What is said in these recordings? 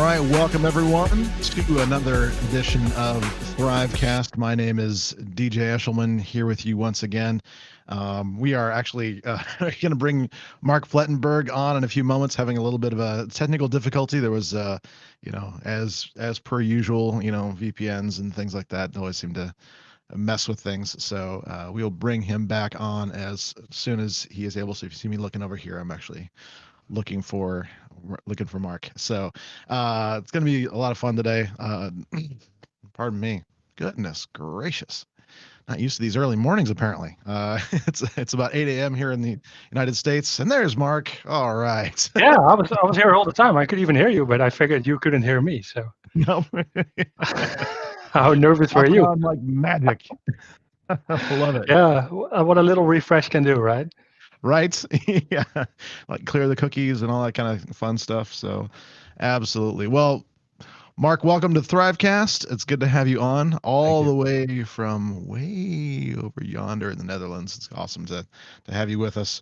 right, welcome everyone to another edition of Thrivecast. My name is DJ Eshelman here with you once again. We are actually going to bring Mark Plettenberg on in a few moments, having a little bit of a technical difficulty. There was, as per usual, VPNs and things like that always seem to mess with things. So we'll bring him back on as soon as he is able. So if you see me looking over here, I'm actually looking for Mark. So it's going to be a lot of fun today. Pardon me. Goodness gracious. Not used to these early mornings, apparently. It's about 8 a.m. here in the United States. And there's Mark. All right. Yeah, I was here all the time. I could even hear you, but I figured you couldn't hear me. So No. how nervous were you? Like magic. I love it. Yeah, what a little refresh can do, right? Right? Yeah. Like clear the cookies and all that kind of fun stuff. So absolutely. Well, Mark, welcome to Thrivecast. It's good to have you on all the way from way over yonder in the Netherlands. It's awesome to have you with us.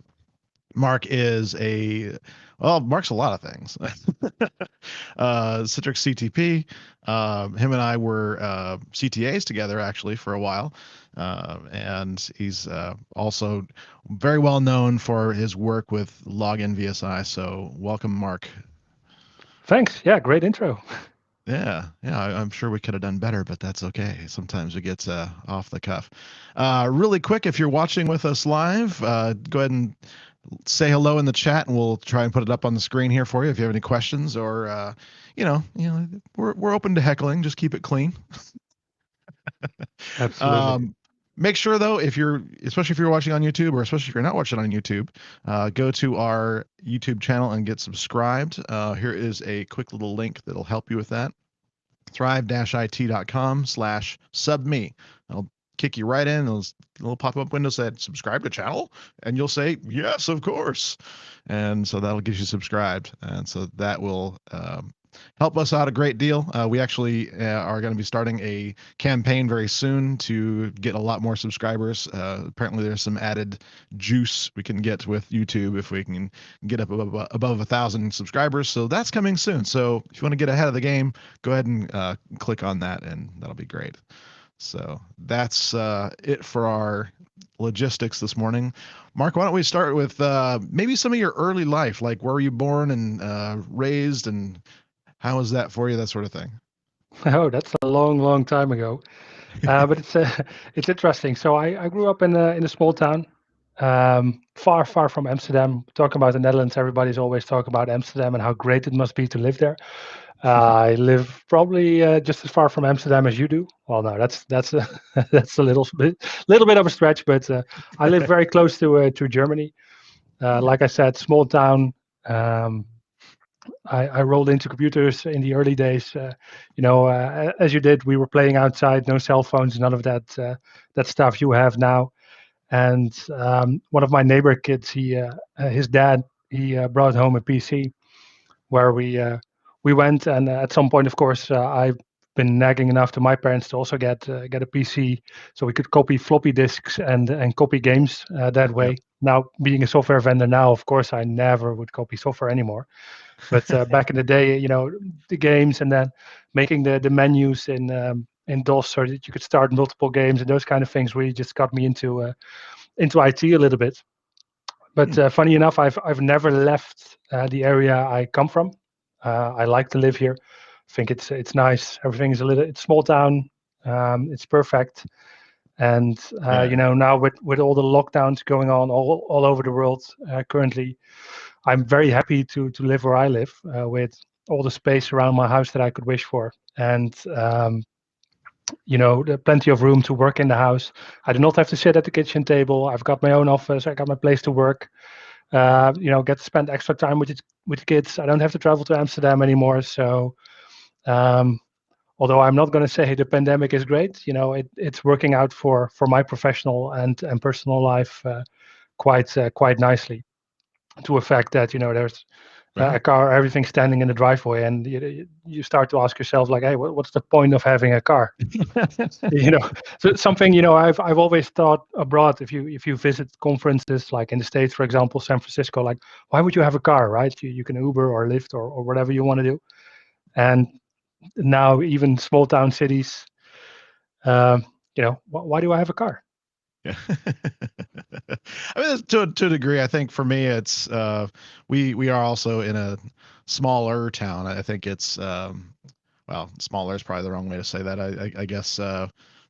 Mark is Mark's a lot of things. Citrix CTP. Him and I were CTAs together actually for a while. And he's also very well known for his work with LoginVSI. So welcome, Mark. Thanks. Yeah, great intro. Yeah, I'm sure we could have done better, but that's okay. Sometimes it gets off the cuff. Really quick, if you're watching with us live, go ahead and say hello in the chat, and we'll try and put it up on the screen here for you if you have any questions, or we're open to heckling. Just keep it clean. Absolutely. Make sure though, especially if you're watching on YouTube, or especially if you're not watching on YouTube, go to our YouTube channel and get subscribed. Here is a quick little link that'll help you with that. thrive-it.com/subme. I'll kick you right in. A little pop-up window said subscribe to channel, and you'll say yes, of course. And so that'll get you subscribed, and so that will help us out a great deal. We actually are going to be starting a campaign very soon to get a lot more subscribers. Apparently there's some added juice we can get with YouTube if we can get up above 1,000 subscribers. So that's coming soon. So if you want to get ahead of the game, go ahead and click on that, and that'll be great. So that's it for our logistics this morning. Mark, why don't we start with maybe some of your early life, like where were you born and raised, and how was that for you, that sort of thing? Oh, that's a long, long time ago. But it's interesting. So I grew up in a small town, far, far from Amsterdam. Talking about the Netherlands, everybody's always talking about Amsterdam and how great it must be to live there. I live probably just as far from Amsterdam as you do. Well, no, that's a that's a little bit of a stretch, but I live very close to Germany. Like I said, small town. I rolled into computers in the early days. As you did, we were playing outside, no cell phones, none of that stuff you have now. And one of my neighbor kids, his dad, he brought home a PC where we went, and at some point, of course, I've been nagging enough to my parents to also get a PC so we could copy floppy disks and copy games that way. Yep. Now, being a software vendor now, of course, I never would copy software anymore. But back in the day, the games and then making the menus in DOS so that you could start multiple games and those kind of things really just got me into IT a little bit. But funny enough, I've never left the area I come from. I like to live here. I think it's nice. Everything is it's small town. It's perfect. And now with all the lockdowns going on all over the world currently, I'm very happy to live where I live with all the space around my house that I could wish for, and plenty of room to work in the house. I do not have to sit at the kitchen table. I've got my own office. I got my place to work. Get to spend extra time with the kids. I don't have to travel to Amsterdam anymore. So, although I'm not going to say the pandemic is great, it's working out for my professional and personal life quite nicely. To a fact that there's a car, everything standing in the driveway, and you start to ask yourself like, hey, what's the point of having a car? So something I've always thought abroad. If you visit conferences like in the States, for example, San Francisco, like why would you have a car, right? You can Uber or Lyft or whatever you want to do. And now even small town cities, why do I have a car? Yeah. I mean, to a degree, I think for me, it's we are also in a smaller town. I think it's well, smaller is probably the wrong way to say that. I guess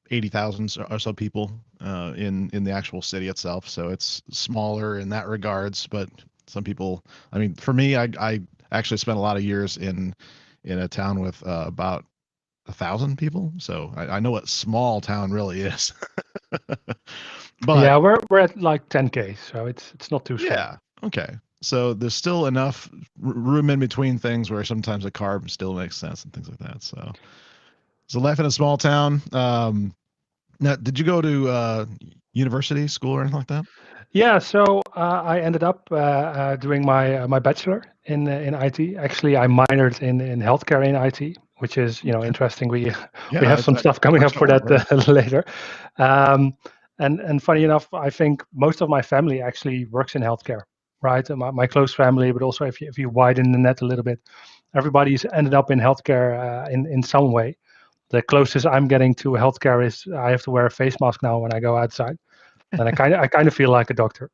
80,000 or so people in the actual city itself. So it's smaller in that regards. But some people, I mean, for me, I actually spent a lot of years in a town with about 1,000 people. So I know what small town really is. But Yeah, we're at like 10K, so it's not too small. yeah, okay. So there's still enough room in between things where sometimes a car still makes sense and things like that. So life in a small town. Now, did you go to university, school, or anything like that? Yeah, so I ended up doing my bachelor in IT. Actually, I minored in healthcare in IT, which is Okay. interesting. We we Yeah, have some that stuff coming up works out for well, that yeah. later. Um, and funny enough, I think most of my family actually works in healthcare, right? And my close family, but also if you widen the net a little bit, everybody's ended up in healthcare in some way. The closest I'm getting to healthcare is I have to wear a face mask now when I go outside, and I kind of feel like a doctor.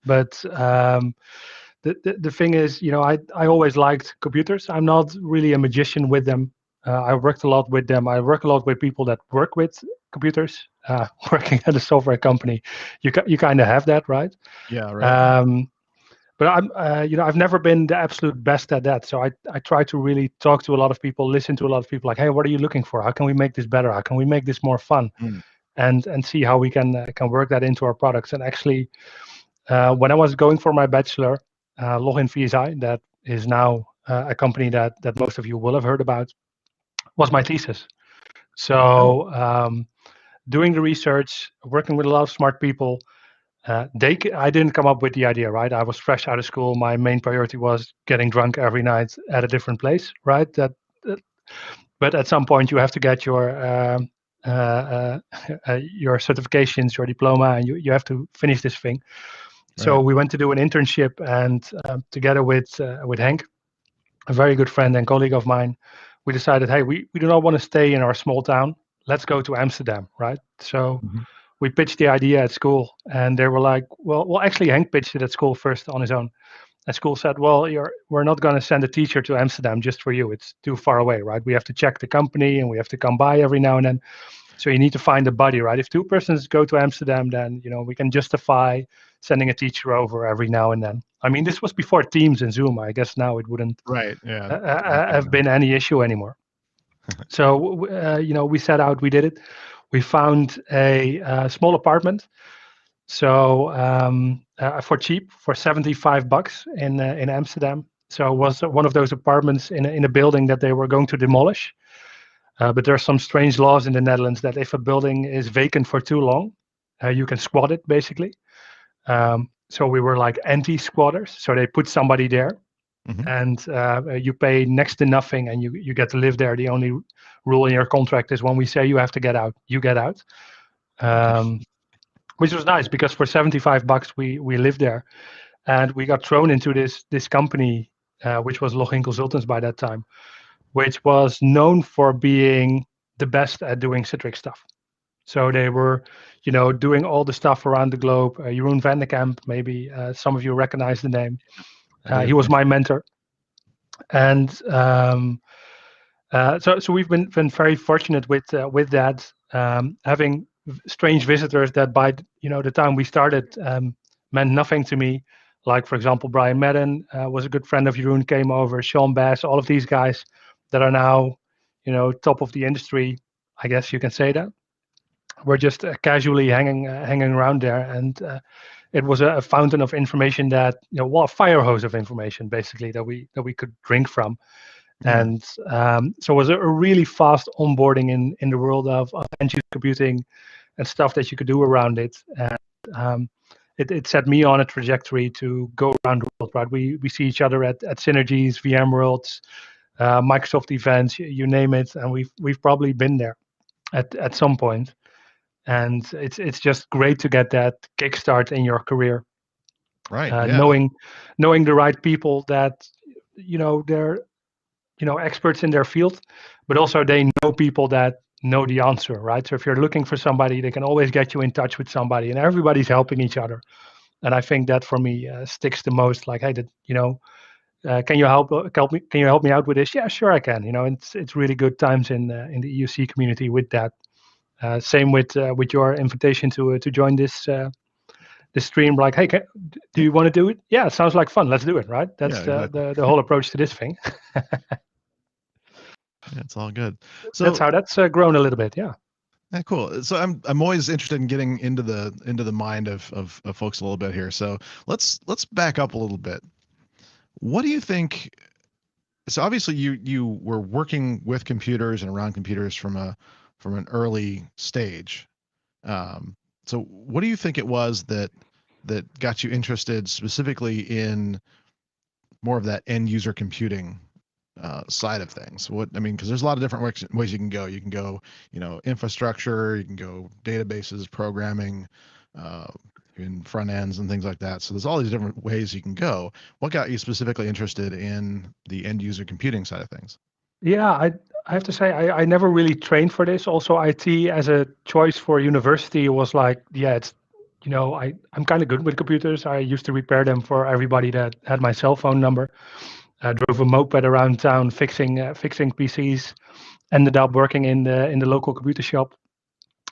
But the thing is, I always liked computers. I'm not really a magician with them. I worked a lot with them. I work a lot with people that work with computers. Working at a software company, you kind of have that, right? Yeah, right. Um, but I've never been the absolute best at that. So I try to really talk to a lot of people, listen to a lot of people, like, hey, what are you looking for? How can we make this better? How can we make this more fun? Mm, And see how we can work that into our products. And actually, when I was going for my bachelor, LoginVSI, that is now a company that most of you will have heard about, was my thesis. oh, So doing the research, working with a lot of smart people, I didn't come up with the idea, right? I was fresh out of school. My main priority was getting drunk every night at a different place, right? That but at some point you have to get your certifications, your diploma, and you have to finish this thing. So right. we went to do an internship, and together with Henk, a very good friend and colleague of mine, we decided, hey, we do not want to stay in our small town. Let's go to Amsterdam, right? So Mhm. we pitched the idea at school, and they were like, well, actually, Henk pitched it at school first on his own. And school said, well, we're not going to send a teacher to Amsterdam just for you. It's too far away, right? We have to check the company, and we have to come by every now and then. So you need to find a buddy, right? If two persons go to Amsterdam, then we can justify sending a teacher over every now and then. I mean, this was before Teams and Zoom. I guess now it wouldn't Right. Yeah. Not big have enough. been any issue anymore. So we set out, we did it. We found a small apartment. So for cheap, for $75 in Amsterdam. So it was one of those apartments in a building that they were going to demolish. But there are some strange laws in the Netherlands that if a building is vacant for too long, you can squat it basically. So we were like anti-squatters. So they put somebody there, Hmm. and you pay next to nothing, and you get to live there. The only rule in your contract is when we say you have to get out, you get out. Um, which was nice because for $75 we lived there, and we got thrown into this company, which was Login Consultants by that time, which was known for being the best at doing Citrix stuff. So they were, doing all the stuff around the globe. Jeroen van de Kamp, maybe some of you recognize the name. I do. He was Yeah. my mentor, and so we've been very fortunate with that, having strange visitors that by the time we started meant nothing to me. Like for example, Brian Madden was a good friend of Jeroen, came over. Sean Bass, all of these guys that are now top of the industry. I guess you can say that. We're just casually hanging around there, and it was a fountain of information that well, a fire hose of information basically that we could drink from. Mm, And so it was a really fast onboarding in the world of end user computing and stuff that you could do around it. And it set me on a trajectory to go around the world, right? We see each other at Synergies, VMworlds, Microsoft events, you name it, and we've probably been there at some point. And it's just great to get that kickstart in your career, right. Yeah. knowing the right people that they're experts in their field, but also they know people that know the answer, right? So if you're looking for somebody, they can always get you in touch with somebody, and everybody's helping each other. And I think that for me sticks the most. Like, hey, can you help me? Can you help me out with this? Yeah, sure, I can. It's really good times in the EUC community with that. Same with your invitation to join this stream. Like, hey, do you want to do it? Yeah, it sounds like fun. Let's do it, right? That's Yeah, exactly. the whole approach to this thing. Yeah, it's all good. So That's how that's grown a little bit. Yeah. yeah, cool. So I'm always interested in getting into the mind of folks a little bit here. So let's back up a little bit. What do you think? So obviously you were working with computers and around computers from an early stage. So what do you think it was that got you interested specifically in more of that end user computing side of things? Because there's a lot of different ways you can go. You can go, infrastructure, you can go databases, programming, uh, in front ends and things like that. So there's all these different ways you can go. What got you specifically interested in the end user computing side of things? Yeah, I have to say I never really trained for this. Also, IT as a choice for university was like, yeah, I'm kind of good with computers. I used to repair them for everybody that had my cell phone number. I drove a moped around town fixing PCs. Ended up working in the local computer shop,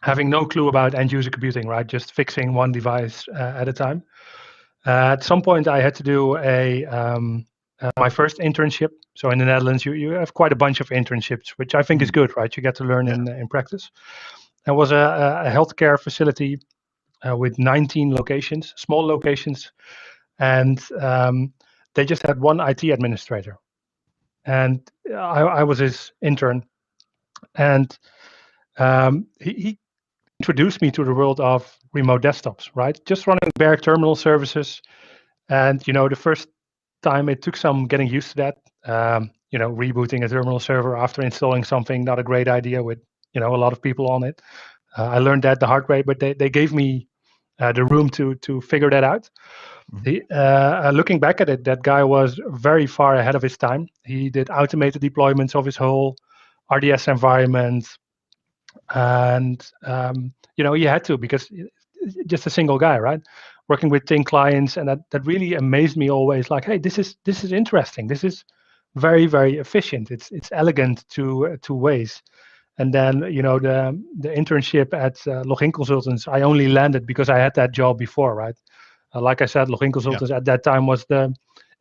having no clue about end user computing, right? Just fixing one device at a time. At some point, I had to do my first internship. So in the Netherlands, you have quite a bunch of internships, which I think is Mhm. good, right? You get to learn Yeah. in practice. It was a healthcare facility with 19 locations, small locations, and they just had one IT administrator. And I was his intern, and he introduced me to the world of remote desktops, right? Just running bare terminal services. And, the first time it took some getting used to that. Rebooting a terminal server after installing something, not a great idea with, a lot of people on it. I learned that the hard way, but they gave me the room to figure that out. Mhm. Looking back at it, that guy was very far ahead of his time. He did automated deployments of his whole RDS environment, and he had to, because just a single guy, right, working with 10 clients, and that really amazed me always. Like, hey, this is interesting. This is very, very efficient. It's elegant to ways. And then the internship at Login Consultants, I only landed because I had that job before, right? Like I said, Login Yeah. Consultants at that time was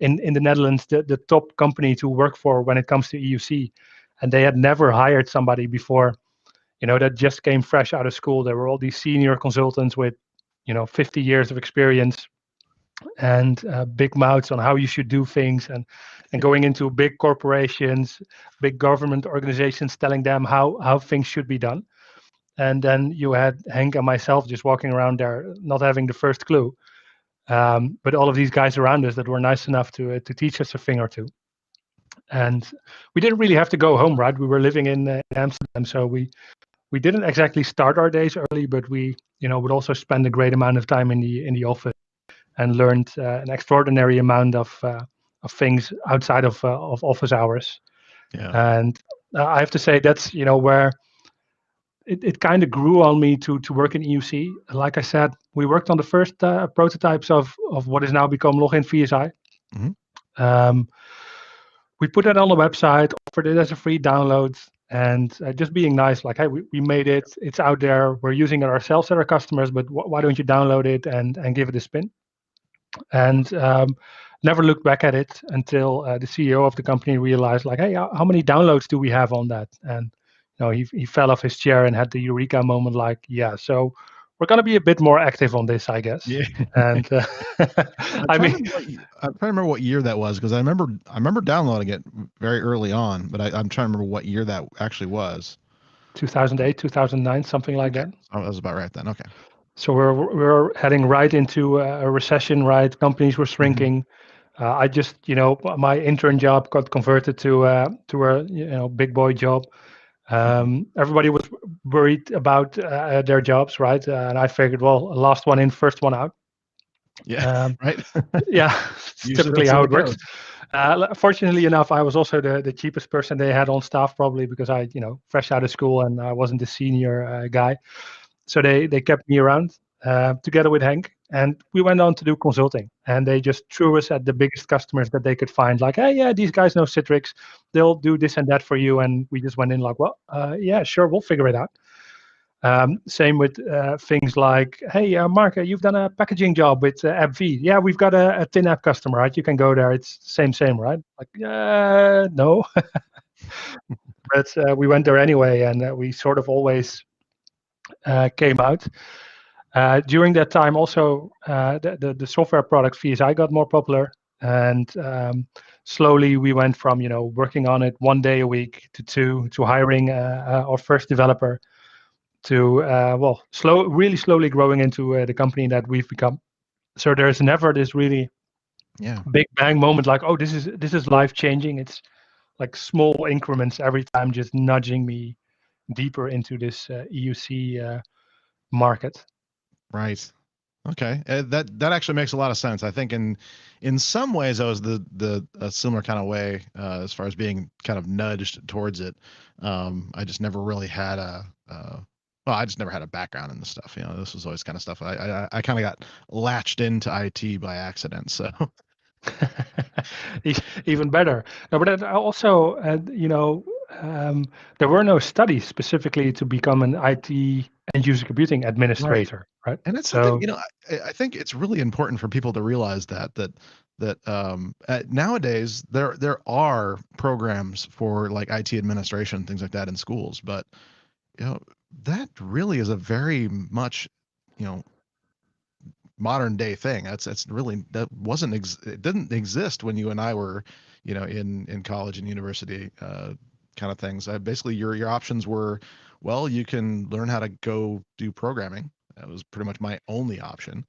in the Netherlands the top company to work for when it comes to EUC, and they had never hired somebody before, that just came fresh out of school. There were all these senior consultants with 50 years of experience, and big mouths on how you should do things, and going into big corporations, big government organizations, telling them how things should be done. And then you had Henk and myself just walking around there, not having the first clue. But all of these guys around us that were nice enough to teach us a thing or two. And we didn't really have to go home, right? We were living in Amsterdam, so we didn't exactly start our days early, but we would also spend a great amount of time in the office, and learned an extraordinary amount of things outside of office hours. Yeah. And I have to say that's where it kind of grew on me to work in EUC. Like I said, we worked on the first prototypes of what is now become LoginVSI. Mhm. Um, we put it on the website, offered it as a free download, and just being nice, like, hey, we made it, it's out there, we're using it ourselves at our customers, but why don't you download it and give it a spin? And never looked back at it until the CEO of the company realized, like, hey, how many downloads do we have on that? And he fell off his chair and had the eureka moment, like, yeah, so we're going to be a bit more active on this, I guess. Yeah. And I'm I trying mean, to remember I'm trying to remember what year that was, because I remember downloading it very early on, but I'm trying to remember what year that actually was. 2008, 2009, something like Okay. that. Oh, that was about right then. Okay. So we're heading right into a recession, right? Companies were Mhm. shrinking. I just, my intern job got converted to a big boy job. Mhm. Everybody was worried about their jobs, right? And I figured, well, last one in, first one out. Yeah. Um, Right. yeah, it's Usually typically that's the how way it it goes. works. Fortunately enough, I was also the cheapest person they had on staff, probably because I, fresh out of school and I wasn't the senior guy. So they kept me around together with Hank, and we went on to do consulting. And they just threw us at the biggest customers that they could find. Like, hey, yeah, these guys know Citrix. They'll do this and that for you. And we just went in like, well, yeah, sure, we'll figure it out. Same with things like, hey, Mark, you've done a packaging job with AppV. Yeah, we've got a thin app customer, right? You can go there. It's same, right? Like, no. But we went there anyway, and we sort of always came out. During that time, also, the software product VSI got more popular. And slowly we went from, working on it 1 day a week to two, to hiring our first developer, to really slowly growing into the company that we've become. So there's never this really big bang moment like, oh, this is life changing. It's like small increments every time, just nudging me deeper into this EUC market. Right. Okay. That actually makes a lot of sense. I think in some ways I was the a similar kind of way as far as being kind of nudged towards it. I just never really had I just never had a background in this stuff. This was always kind of stuff. I kind of got latched into IT by accident. So Even better. No, but also, there were no studies specifically to become an IT end user computing right. administrator, right? And it's something, So I think it's really important for people to realize that nowadays there are programs for like IT administration, things like that in schools, but that really is a very much, you know, modern day thing. That's really that wasn't it didn't exist when you and I were, in college and university kind of things. Basically, your options were, well, you can learn how to go do programming. That was pretty much my only option.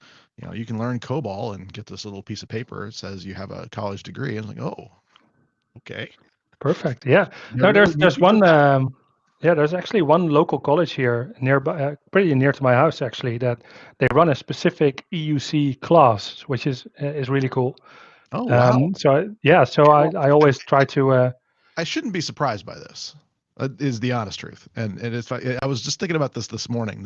You can learn COBOL and get this little piece of paper. It says you have a college degree. I was like, oh, okay. perfect. Yeah. There No, really need there's me for one. that. Yeah, there's actually one local college here nearby, pretty near to my house actually, that they run a specific EUC class, which is really cool. Oh, wow. So I always try to. I shouldn't be surprised by this. Is the honest truth, and it's I was just thinking about this morning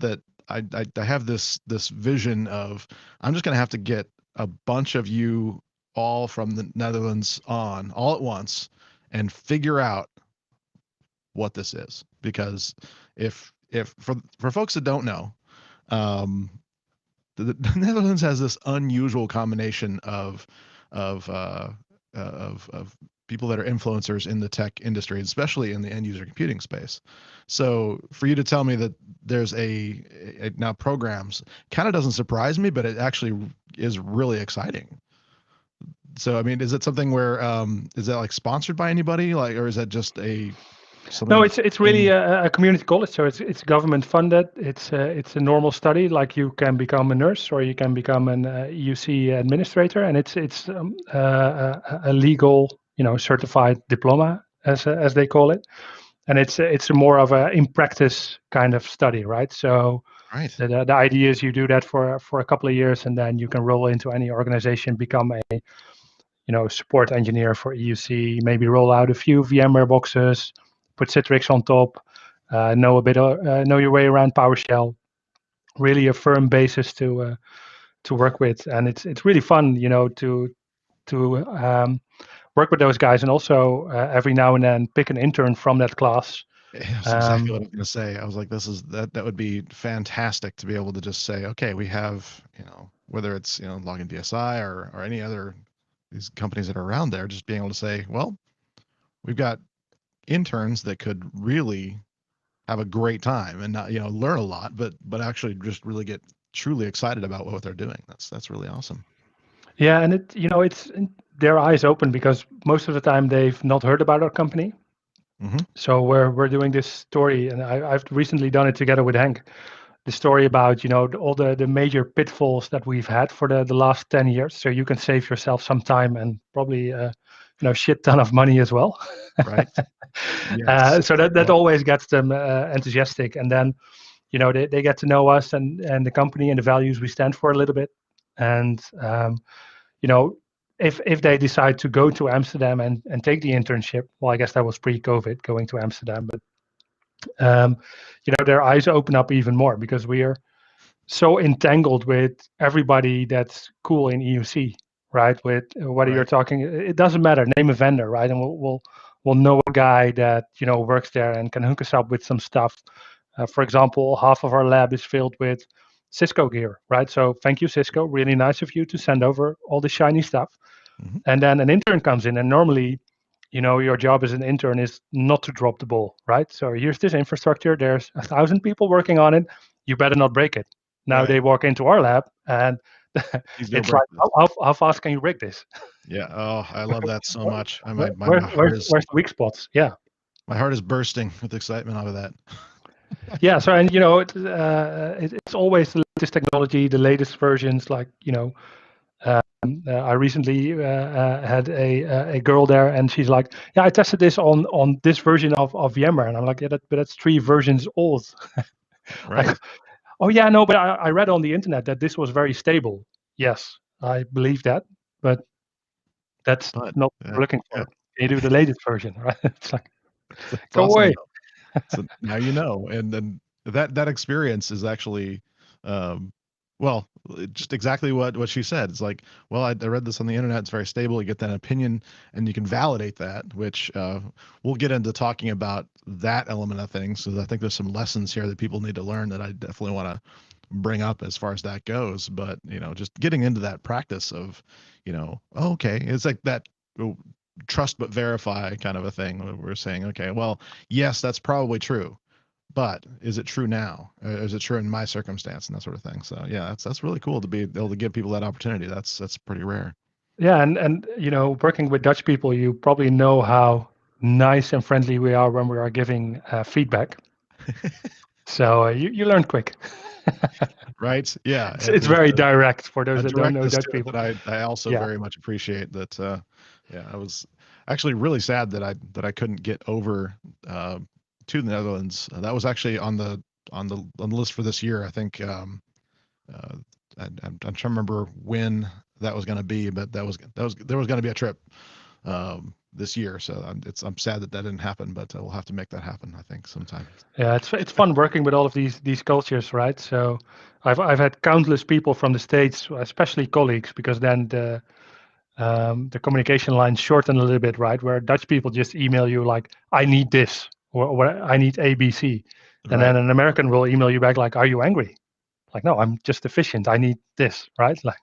that I have this vision of I'm just gonna have to get a bunch of you all from the Netherlands on all at once and figure out what this is, because if for folks that don't know, um, the Netherlands has this unusual combination of people that are influencers in the tech industry, especially in the end user computing space. So for you to tell me that there's now programs kind of doesn't surprise me, but it actually is really exciting. So I mean, is it something where is that like sponsored by anybody, like, or is that just something No, that's it's really in? a community college, so it's government funded. It's a normal study, like you can become a nurse or you can become an EUC administrator, and it's a legal, certified diploma, as they call it, and it's more of a in practice kind of study, right? So Right. the idea is you do that for a couple of years, and then you can roll into any organization, become a support engineer for EUC, maybe roll out a few VMware boxes, put Citrix on top, know your way around PowerShell. Really a firm basis to work with, and it's really fun, to work with those guys, and also every now and then pick an intern from that class. That's exactly Um, what I was going to say. I was like, that would be fantastic to be able to just say, okay, we have, whether it's, LoginVSI or any other these companies that are around there, just being able to say, well, we've got interns that could really have a great time and not, learn a lot, but actually just really get truly excited about what they're doing. That's really awesome. yeah, and it's their eyes open because most of the time they've not heard about our company. Hmm. So we're doing this story, and I've recently done it together with Hank. The story about all the major pitfalls that we've had for the last 10 years, so you can save yourself some time and probably shit ton of money as well. Right. Yes. So that always gets them enthusiastic, and then they get to know us, and, the company and the values we stand for a little bit, and you know if they decide to go to Amsterdam and take the internship, well, I guess that was pre-COVID going to Amsterdam, but their eyes open up even more because we are so entangled with everybody that's cool in EUC, right? With whether you're Right. talking, it doesn't matter. Name a vendor, right? And we'll know a guy that works there and can hook us up with some stuff. For example, half of our lab is filled with Cisco gear, right? So thank you, Cisco. Really nice of you to send over all the shiny stuff. Hmm. And then an intern comes in, and normally, your job as an intern is not to drop the ball, right? So here's this infrastructure. There's 1,000 people working on it. You better not break it. Now Right. they walk into our lab, and Please don't it's break like, this. how fast can you break this? Yeah. Oh, I love that so much. Where, My heart is where's the weak spots? Yeah, bursting with excitement out of that. yeah. So and it's always the latest technology, the latest versions. Like I recently had a girl there, and she's like, "Yeah, I tested this on this version of VMware," and I'm like, "Yeah, but that's 3 versions old." Like, Right. oh yeah, no, but I read on the internet that this was very stable. Yes, I believe that, but that's But not what we're looking yeah, for. Can you do the latest version, right? It's like, that's go awesome away. though. So now you know, and then that experience is actually, um, well, just exactly what she said. It's like, well, I read this on the internet. It's very stable. You get that opinion, and you can validate that. Which we'll get into talking about that element of things. So I think there's some lessons here that people need to learn that I definitely want to bring up as far as that goes. But just getting into that practice of, oh, okay, it's like that. Oh, trust but verify kind of a thing where we're saying, okay, well, yes, that's probably true, but is it true now? Is it true in my circumstance and that sort of thing? So yeah, that's really cool to be able to give people that opportunity. That's pretty rare. Yeah, and working with Dutch people, you probably know how nice and friendly we are when we are giving feedback. So you learn quick. Right? Yeah, It's there's very direct for a those that don't know directness to Dutch it people. that I also Yeah, very much appreciate. That yeah, I was actually really sad that I couldn't get over uh, to the Netherlands. That was actually on the list for this year. I think uh, I'm trying to remember when that was going to be, but there was going to be a trip this year. So I'm sad that didn't happen, but we'll have to make that happen. I think sometime. yeah, it's fun working with all of these cultures, right? So I've had countless people from the States, especially colleagues, because then the communication lines shorten a little bit, right? Where Dutch people just email you like, "I need this," or "I need ABC," and then Right. an American will email you back like, "Are you angry?" Like, no, I'm just efficient. I need this, right? Like,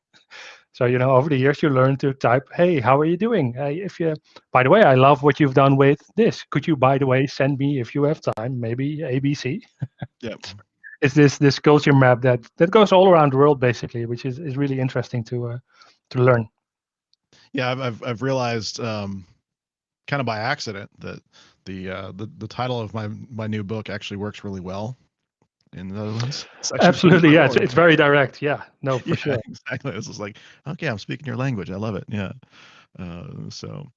so over the years you learn to type, "Hey, how are you doing? If you, by the way, I love what you've done with this. Could you, by the way, send me if you have time, maybe ABC?" Yep. It's this culture map that goes all around the world basically, which is really interesting to learn. Yeah, I've realized kind of by accident that the title of my new book actually works really well in the Netherlands. It's actually pretty Absolutely, yeah. prevalent. It's very direct. Yeah, no, for Yeah, sure. exactly. It's just like, okay, I'm speaking your language. I love it. Yeah. So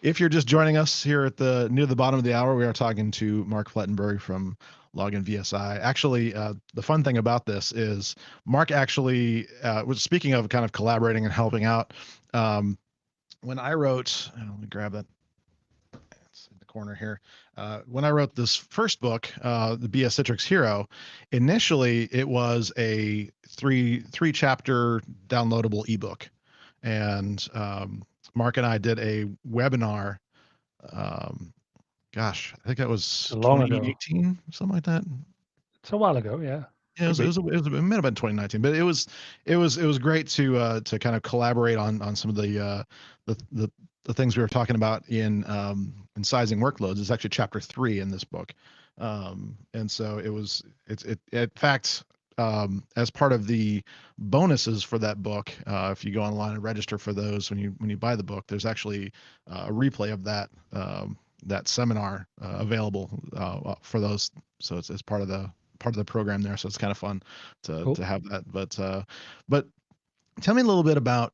if you're just joining us here at the near the bottom of the hour, we are talking to Mark Plettenberg from LoginVSI. Actually, the fun thing about this is Mark actually was speaking of kind of collaborating and helping out. Um, when I wrote, let me grab that. It's in the corner here. When I wrote this first book, the Be a Citrix Hero, initially it was a three chapter downloadable ebook, and Mark and I did a webinar. Um, gosh, I think that It's a was long ago. 2018, something like that. It's a while ago. Yeah, Yeah, could be. it might have been 2019, but it was great to kind of collaborate on some of the the the things we were talking about in sizing workloads. It's actually chapter 3 in this book, and so it in fact, as part of the bonuses for that book, if you go online and register for those when you buy the book, there's actually a replay of that seminar available for those. So it's part of the program there, so it's kind of fun to Cool. have that. But tell me a little bit about.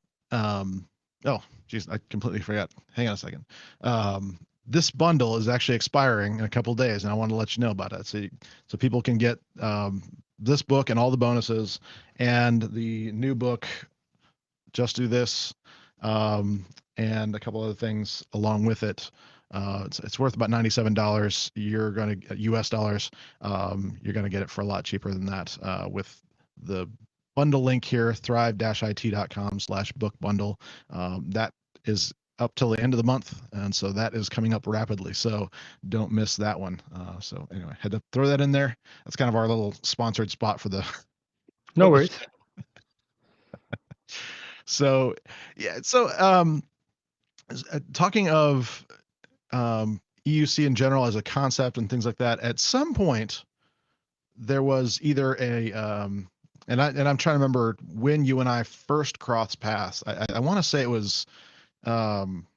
Oh, geez, I completely forgot. Hang on a second. This bundle is actually expiring in a couple of days, and I want to let you know about it, so people can get this book and all the bonuses, and the new book. Just do this. um, and a couple other things along with it. It's worth about $97. You're going to US dollars. You're going to get it for a lot cheaper than that with the bundle link here, thrive-it.com/book bundle. That is up till the end of the month, and so that is coming up rapidly. So don't miss that one. So anyway, had to throw that in there. That's kind of our little sponsored spot for the. No worries. So yeah, so talking of EUC in general as a concept and things like that, at some point there was either a and I'm trying to remember when you and I first crossed paths. I want to say it was um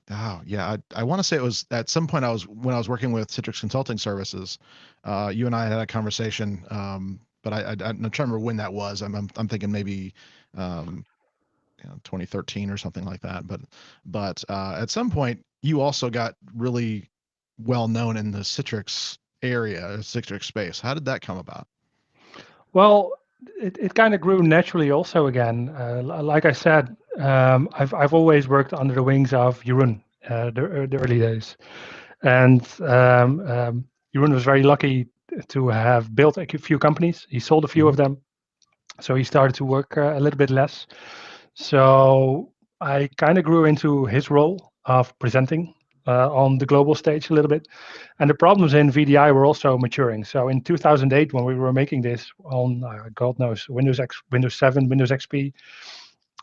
oh yeah, I want to say it was at some point when I was working with Citrix Consulting Services. You and I had a conversation, but I'm trying to remember when that was. I'm thinking maybe um 2013 or something like that. But at some point, you also got really well known in the Citrix area, Citrix space. How did that come about? Well, it kind of grew naturally also again. Like I said, I've always worked under the wings of Jeroen, the early days. And Jeroen was very lucky to have built a few companies. He sold a few Hmm. of them. So he started to work a little bit less. So I kind of grew into his role of presenting on the global stage a little bit. And the problems in VDI were also maturing. So in 2008, when we were making this on, God knows, Windows 7, Windows XP,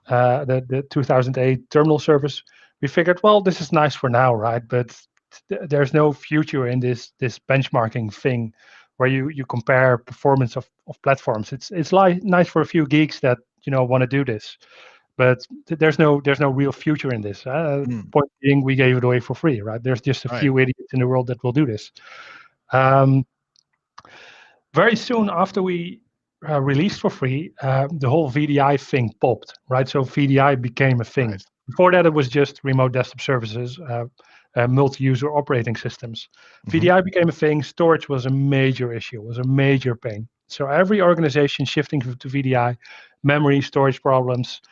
the 2008 terminal service, we figured, well, this is nice for now, right? But there's no future in this benchmarking thing where you compare performance of platforms. It's like nice for a few geeks that want to do this, but there's no real future in this. Mm, Point being, we gave it away for free, right? There's just a right. few idiots in the world that will do this. Um, Very soon after we released for free, the whole VDI thing popped, right? So VDI became a thing. Right. Before that, it was just remote desktop services, multi-user operating systems. Hmm. VDI became a thing. Storage was a major issue, was a major pain. So every organization shifting to VDI, memory, storage problems.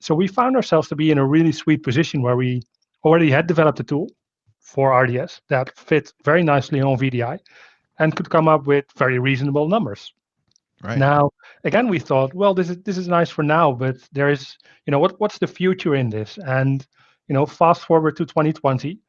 So we found ourselves to be in a really sweet position where we already had developed a tool for RDS that fit very nicely on VDI and could come up with very reasonable numbers. Right. Now, again, we thought, well, this is nice for now, but there is, what's the future in this? And fast forward to 2020,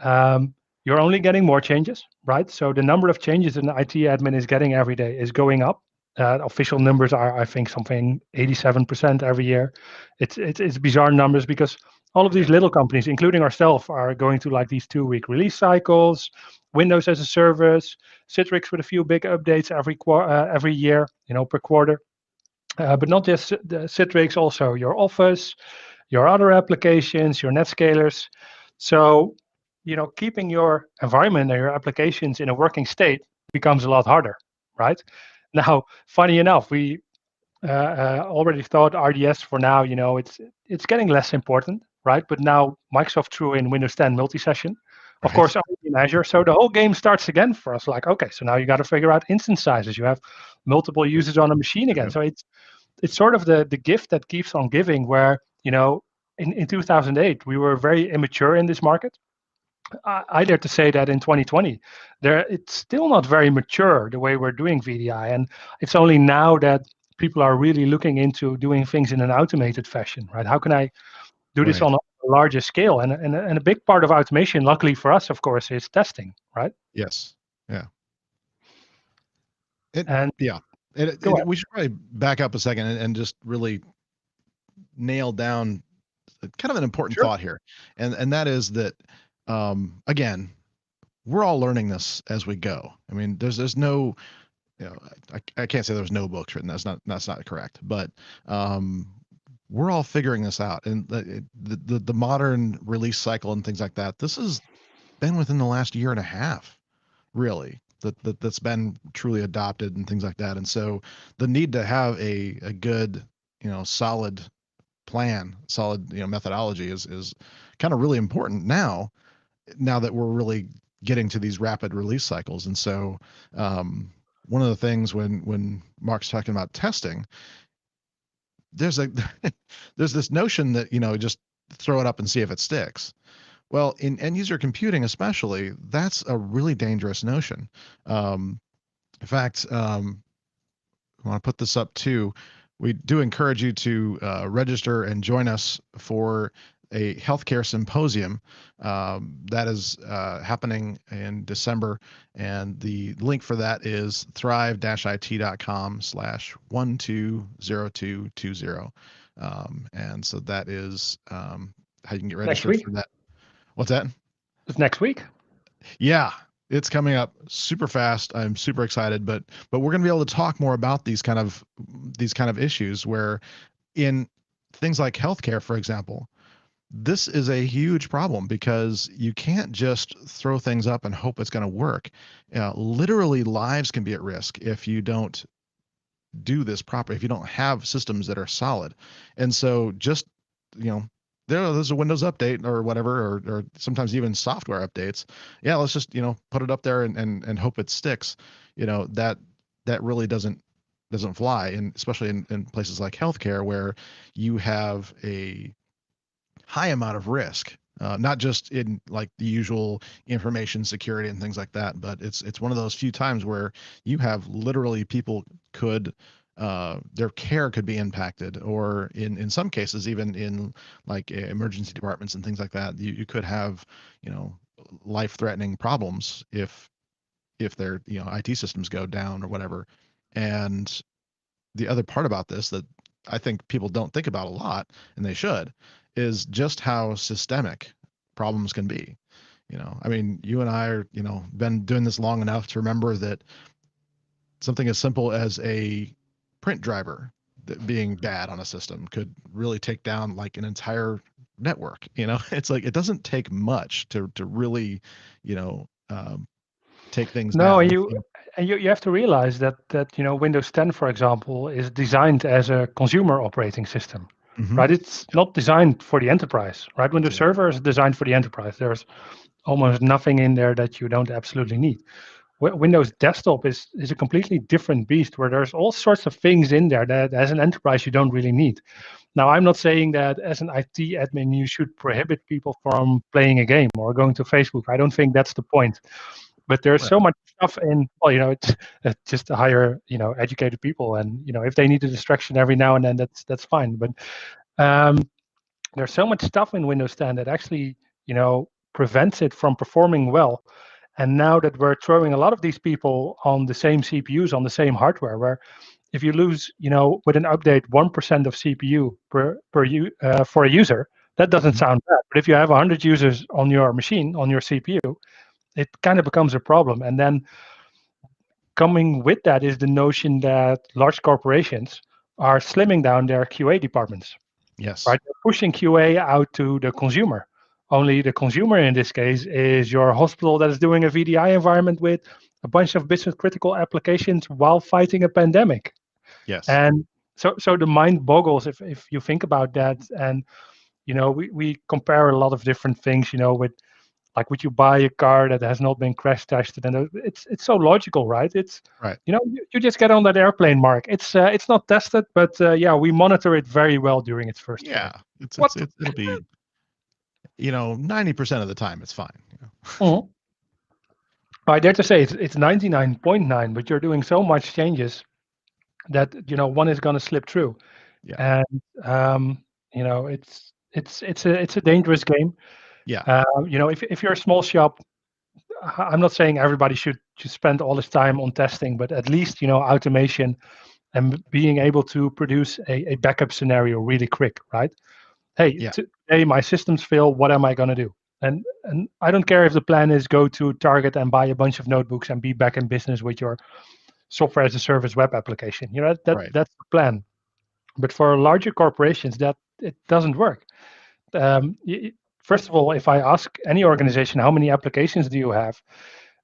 um, you're only getting more changes, right? So the number of changes an IT admin is getting every day is going up. Official numbers are, I think, something 87% every year. It's bizarre numbers because all of these Yeah. little companies, including ourselves, are going to like these 2-week release cycles. Windows as a service, Citrix with a few big updates every year, per quarter. But not just the Citrix, also your Office, your other applications, your NetScalers. So, keeping your environment and your applications in a working state becomes a lot harder, right? Now, funny enough, we already thought RDS for now, it's getting less important, right? But now Microsoft threw in Windows 10 multi-session, of Right. course, only in Azure. So the whole game starts again for us. Like, okay, so now you got to figure out instance sizes. You have multiple Yep. users on a machine Yep. again. Yep. So it's sort of the gift that keeps on giving. Where in 2008 we were very immature in this market. I dare to say that in 2020, it's still not very mature the way we're doing VDI, and it's only now that people are really looking into doing things in an automated fashion, right? How can I do this Right. on a larger scale? And a big part of automation, luckily for us, of course, is testing, right? Yes. Yeah. It. And Yeah. go ahead. We should probably back up a second and just really nail down kind of an important Sure. thought here, and that is that again, we're all learning this as we go. I mean, there's no, I can't say there's no books written. That's not correct. But um, we're all figuring this out, and the modern release cycle and things like that. This has been within the last year and a half, really. That's been truly adopted and things like that. And so the need to have a good, solid plan, solid, methodology is kind of really important now that we're really getting to these rapid release cycles. And so one of the things when Mark's talking about testing, there's a there's this notion that just throw it up and see if it sticks. Well, in end user computing especially, that's a really dangerous notion. In fact, I want to put this up too. We do encourage you to register and join us for a healthcare symposium that is happening in December, and the link for that is thrive-it.com/120220. And so that is how you can get Next registered week? for that. What's that? It's next week. Yeah, it's coming up super fast. I'm super excited, but we're going to be able to talk more about these kind of issues where in things like healthcare, for example, this is a huge problem because you can't just throw things up and hope it's going to work. Literally, lives can be at risk if you don't do this properly, if you don't have systems that are solid. And so just, you know, there's a Windows update or whatever, or sometimes even software updates. Yeah, let's just, put it up there and hope it sticks. That really doesn't fly, and especially in places like healthcare where you have a high amount of risk, not just in like the usual information security and things like that, but it's one of those few times where you have literally people could their care could be impacted, or in some cases even in like emergency departments and things like that, you could have life-threatening problems if their IT systems go down or whatever. And the other part about this that I think people don't think about a lot, and they should, is just how systemic problems can be. I mean, you and I are, been doing this long enough to remember that something as simple as a print driver that being bad on a system could really take down like an entire network. It's like it doesn't take much to really, you know, um, take things No, down. and you have to realize that Windows 10, for example, is designed as a consumer operating system, Hmm. right? It's not designed for the enterprise, right? Windows Yeah. Server is designed for the enterprise. There's almost nothing in there that you don't absolutely need. Windows Desktop is a completely different beast where there's all sorts of things in there that as an enterprise you don't really need. Now, I'm not saying that as an IT admin you should prohibit people from playing a game or going to Facebook. I don't think that's the point. But there's Right. so much stuff in, well, it's just to hire, educated people. And, if they need a distraction every now and then, that's fine. But um, there's so much stuff in Windows 10 that actually, prevents it from performing well. And now that we're throwing a lot of these people on the same CPUs, on the same hardware, where if you lose, with an update, 1% of CPU for a user, that doesn't Mhm. sound bad. But if you have 100 users on your machine, on your CPU, it kind of becomes a problem. And then coming with that is the notion that large corporations are slimming down their QA departments, Yes. right? They're pushing QA out to the consumer. Only the consumer in this case is your hospital that is doing a VDI environment with a bunch of business critical applications while fighting a pandemic. Yes. And so the mind boggles if you think about that. And we compare a lot of different things, with like, would you buy a car that has not been crash tested? And it's so logical, right? It's Right. you just get on that airplane, Mark. It's not tested, but yeah, we monitor it very well during its first Yeah. flight. What? It'll be 90% of the time it's fine. Mhm. I dare to say it's 99.9, but you're doing so much changes that one is going to slip through, Yeah. and it's a dangerous game. Yeah. If you're a small shop, I'm not saying everybody should spend all this time on testing, but at least automation and being able to produce a backup scenario really quick, right? Hey, Yeah. today my systems fail. What am I going to do? And I don't care if the plan is go to Target and buy a bunch of notebooks and be back in business with your software as a service web application. Right. That's the plan. But for larger corporations, that it doesn't work. First of all, if I ask any organization how many applications do you have,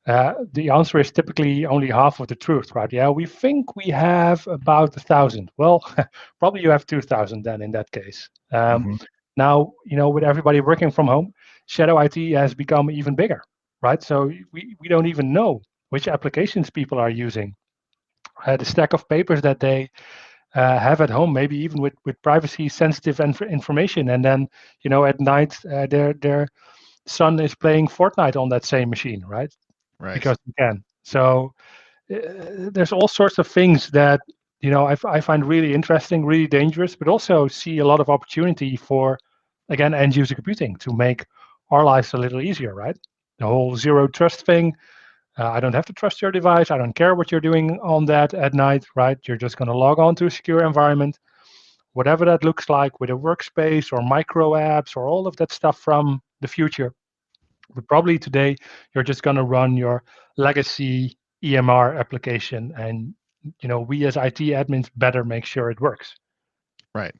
the answer is typically only half of the truth, right? Yeah, we think we have about 1,000. Well, probably you have 2,000 then in that case. Hmm. Now, with everybody working from home, shadow IT has become even bigger, right? So we don't even know which applications people are using. The stack of papers that they have at home, maybe even with privacy sensitive information, and then at night their son is playing Fortnite on that same machine, right? Right. Because you can. So there's all sorts of things that I find really interesting, really dangerous, but also see a lot of opportunity for, again, end user computing to make our lives a little easier, right? The whole zero trust thing. I don't have to trust your device. I don't care what you're doing on that at night, right? You're just going to log on to a secure environment, whatever that looks like, with a workspace or micro apps or all of that stuff from the future. But probably today, you're just going to run your legacy EMR application, and we as IT admins better make sure it works. Right.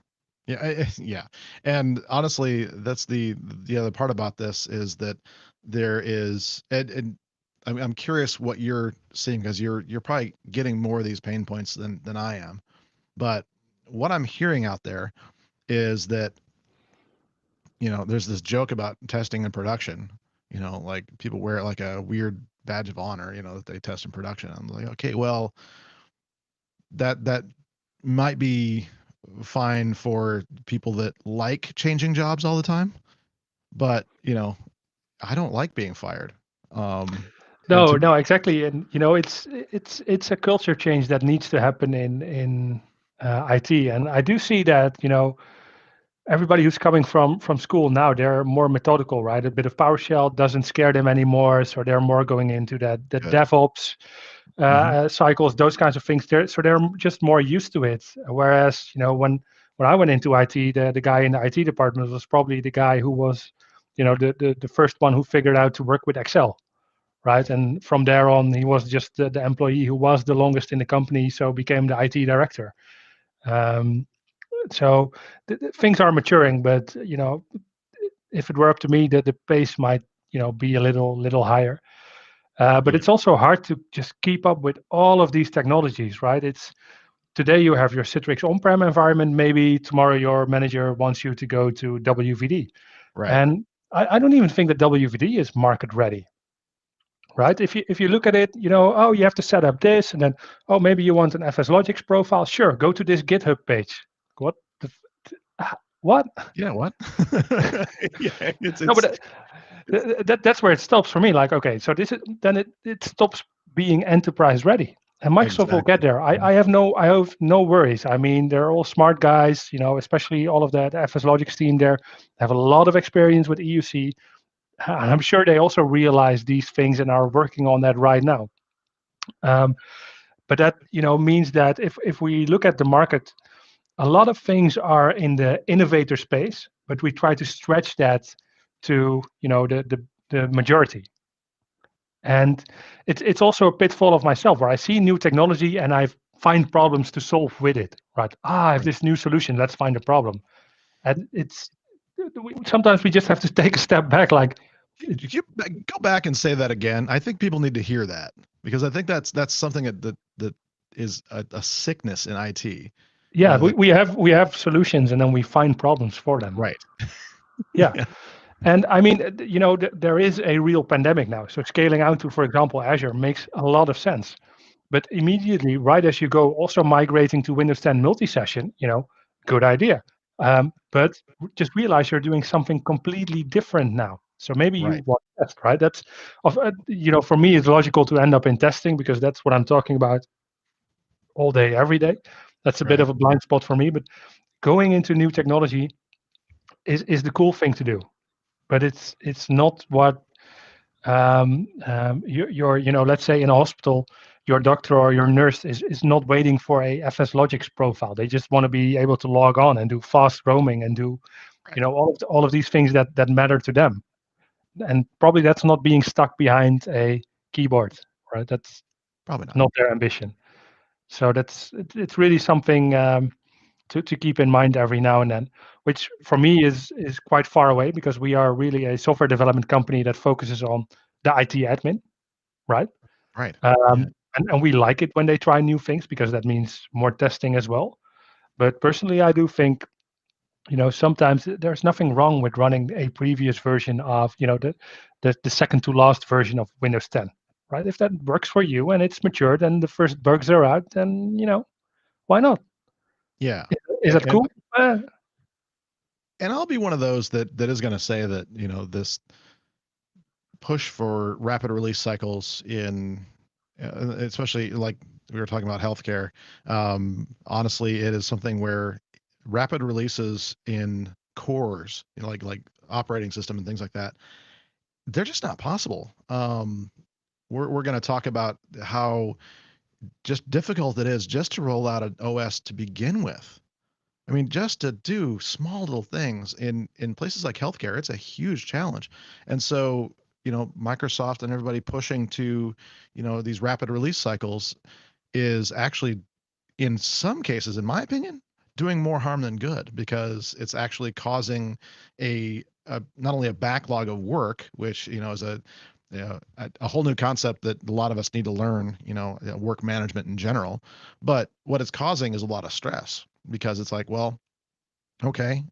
Yeah. Yeah. And honestly, that's the other part about this is that there is, and I'm curious what you're seeing because you're probably getting more of these pain points than I am. But what I'm hearing out there is that, there's this joke about testing in production. Like people wear it like a weird badge of honor, that they test in production. I'm like, okay, well, that might be fine for people that like changing jobs all the time, but I don't like being fired. And No, to no, exactly, and it's a culture change that needs to happen in IT, and I do see that everybody who's coming from school now, they're more methodical, right? A bit of PowerShell doesn't scare them anymore, so they're more going into that the good. DevOps Hmm. cycles, those kinds of things. They're just more used to it. Whereas when I went into IT, the guy in the IT department was probably the guy who was the first one who figured out to work with Excel, right? And from there on, he was just the employee who was the longest in the company, so became the IT director. Um, so things are maturing, but if it were up to me, the pace might be a little higher. But Yeah. it's also hard to just keep up with all of these technologies, right? It's today you have your Citrix on-prem environment. Maybe tomorrow your manager wants you to go to WVD, Right. and I don't even think that WVD is market ready, right? If you look at it, oh, you have to set up this, and then oh, maybe you want an FS Logics profile. Sure, go to this GitHub page. What what? Yeah. What? Yeah. No, but It's that's where it stops for me. Like, okay, so this is then it stops being enterprise ready, and Microsoft will get exactly. there. I have no worries. I mean, they're all smart guys, especially all of that FS Logics team there have a lot of experience with EUC, and I'm sure they also realize these things and are working on that right now. Um, but that means that if we look at the market, a lot of things are in the innovator space, but we try to stretch that to the majority. And it's also a pitfall of myself where I see new technology and I find problems to solve with it. Right? I have Right. this new solution. Let's find a problem. And sometimes we just have to take a step back. Like, Go back and say that again. I think people need to hear that because I think that's something that is a sickness in IT. yeah, we, Like, we have solutions and then we find problems for them. right. Yeah. Yeah. And I mean, there is a real pandemic now. So scaling out to, for example, Azure makes a lot of sense. But immediately, right as you go, also migrating to Windows 10 multi-session, good idea. But just realize you're doing something completely different now. So maybe you Right. want to test, right? For me, it's logical to end up in testing because that's what I'm talking about all day, every day. That's a bit Right. of a blind spot for me. But going into new technology is the cool thing to do. But it's not what let's say in a hospital, your doctor or your nurse is not waiting for a FS Logics profile. They just want to be able to log on and do fast roaming and do, Right. all of these things that matter to them. And probably that's not being stuck behind a keyboard, right? That's Probably not. not their ambition. So it's really something to keep in mind every now and then, which for me is quite far away because we are really a software development company that focuses on the IT admin, right? Right. Yeah. And we like it when they try new things because that means more testing as well. But personally, I do think sometimes there's nothing wrong with running a previous version of the second to last version of Windows 10, right? If that works for you and it's matured and the first bugs are out, then why not? Yeah. Is that And cool? and I'll be one of those that is going to say that, this push for rapid release cycles in, especially like we were talking about healthcare. Honestly, it is something where rapid releases in cores, like operating system and things like that, they're just not possible. We're going to talk about how just difficult it is just to roll out an OS to begin with. I mean, just to do small little things in places like healthcare, it's a huge challenge. And so, Microsoft and everybody pushing to, these rapid release cycles is actually, in some cases, in my opinion, doing more harm than good, because it's actually causing a not only a backlog of work, which, is a whole new concept that a lot of us need to learn, work management in general. But what it's causing is a lot of stress, because it's like, well, okay,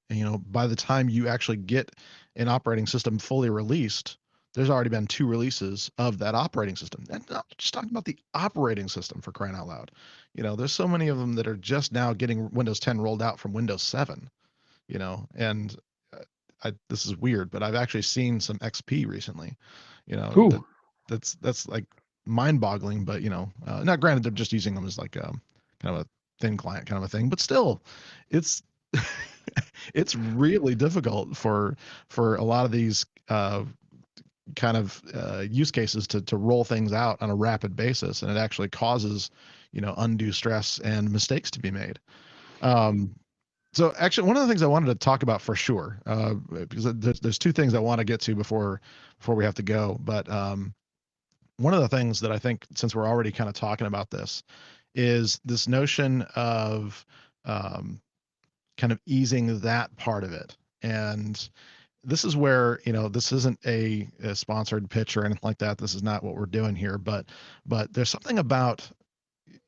by the time you actually get an operating system fully released, there's already been two releases of that operating system. And I'm just talking about the operating system, for crying out loud. There's so many of them that are just now getting Windows 10 rolled out from Windows 7, and this is weird, but I've actually seen some XP recently, Ooh, that's like mind-boggling. But not granted, they're just using them as like kind of a thin client kind of a thing, but still, it's it's really difficult for a lot of these kind of use cases to roll things out on a rapid basis, and it actually causes undue stress and mistakes to be made. Um, so actually, one of the things I wanted to talk about for sure, because there's two things I want to get to before we have to go. But one of the things that I think, since we're already kind of talking about this, is this notion of um, kind of easing that part of it. And this is where, this isn't a sponsored pitch or anything like that. This is not what we're doing here. But there's something about,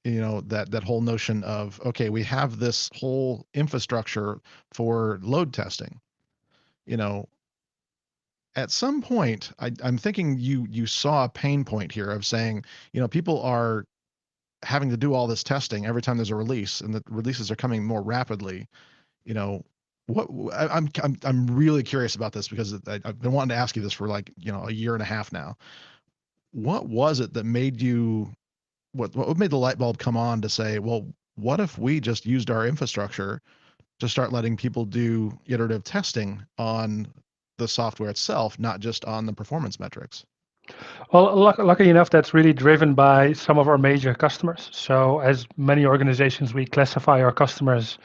that whole notion of, okay, we have this whole infrastructure for load testing. You know, at some point, I'm thinking you saw a pain point here of saying, people are having to do all this testing every time there's a release, and the releases are coming more rapidly. you know what I'm really curious about this, because I've been wanting to ask you this for, like, a year and a half now. What was it that made you, what made the light bulb come on to say, well, what if we just used our infrastructure to start letting people do iterative testing on the software itself, not just on the performance metrics? well, luckily enough, that's really driven by some of our major customers. So, as many organizations, we classify our customers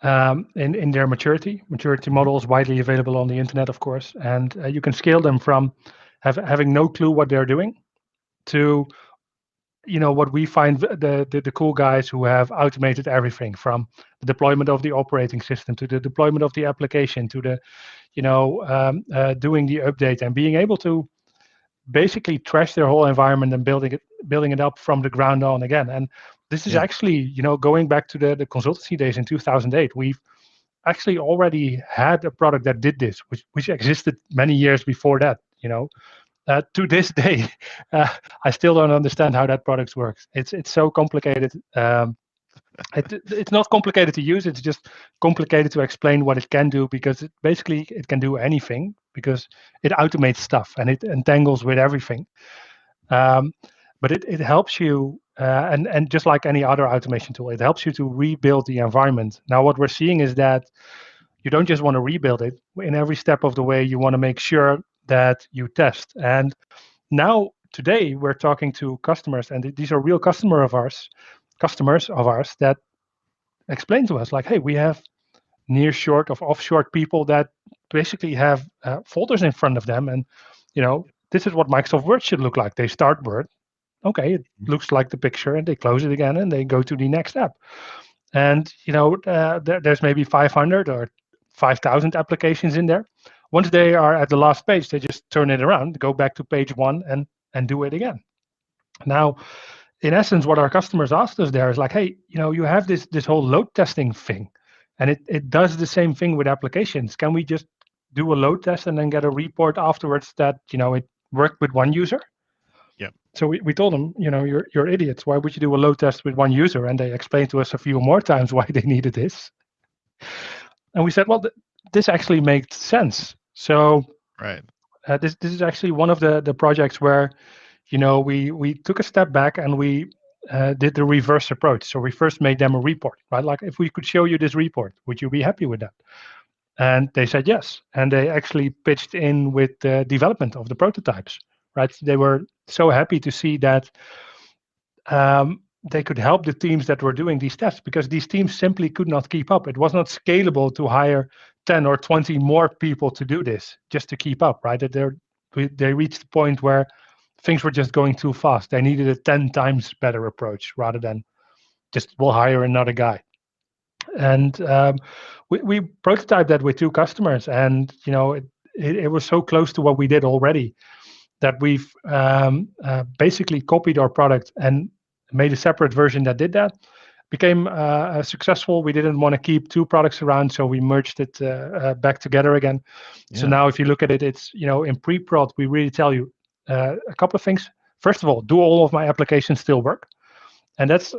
in their maturity. Maturity Mhm. models widely available on the internet, of course, and you can scale them from having no clue what they're doing to what we find the cool guys who have automated everything from the deployment of the operating system to the deployment of the application to the doing the update and being able to basically trash their whole environment and building it up from the ground on again. And this is Yeah. actually, going back to the consultancy days in 2008. We've actually already had a product that did this, which existed many years before that. To this day, uh, I still don't understand how that product works. It's so complicated. It's not complicated to use. It's just complicated to explain what it can do, because it can do anything, because it automates stuff and it entangles with everything. Um, but it helps you, and just like any other automation tool, it helps you to rebuild the environment. Now, what we're seeing is that you don't just want to rebuild it. In every step of the way, you want to make sure that you test. And now, today, we're talking to customers, and these are real customers of ours that explain to us, like, hey, we have near short of offshore people that basically have folders in front of them, and this is what Microsoft Word should look like. They start Word, okay, it looks like the picture, and they close it again, and they go to the next app. And there's maybe 500 or 5,000 applications in there. Once they are at the last page, they just turn it around, go back to page one, and do it again. Now, in essence, what our customers asked us there is like, hey, you have this whole load testing thing, and it does the same thing with applications. Can we just do a load test and then get a report afterwards that it worked with one user? Yep. So we told them, you're idiots. Why would you do a load test with one user? And they explained to us a few more times why they needed this. And we said, well, this actually makes sense. So Right. this is actually one of the projects where, we took a step back and we did the reverse approach. So we first made them a report, right? Like, if we could show you this report, would you be happy with that? And they said yes. And they actually pitched in with the development of the prototypes, right? They were so happy to see that they could help the teams that were doing these tests, because these teams simply could not keep up. It was not scalable to hire 10 or 20 more people to do this just to keep up, right? That they reached the point where things were just going too fast. They needed a 10 times better approach rather than just, we'll hire another guy. And we prototyped that with 2 customers, and it was so close to what we did already that we've basically copied our product and made a separate version that did that. Became successful. We didn't want to keep 2 products around, so we merged it back together again. Yeah. So now, if you look at it, it's in pre-prod, we really tell you a couple of things. First of all, do all of my applications still work? And it's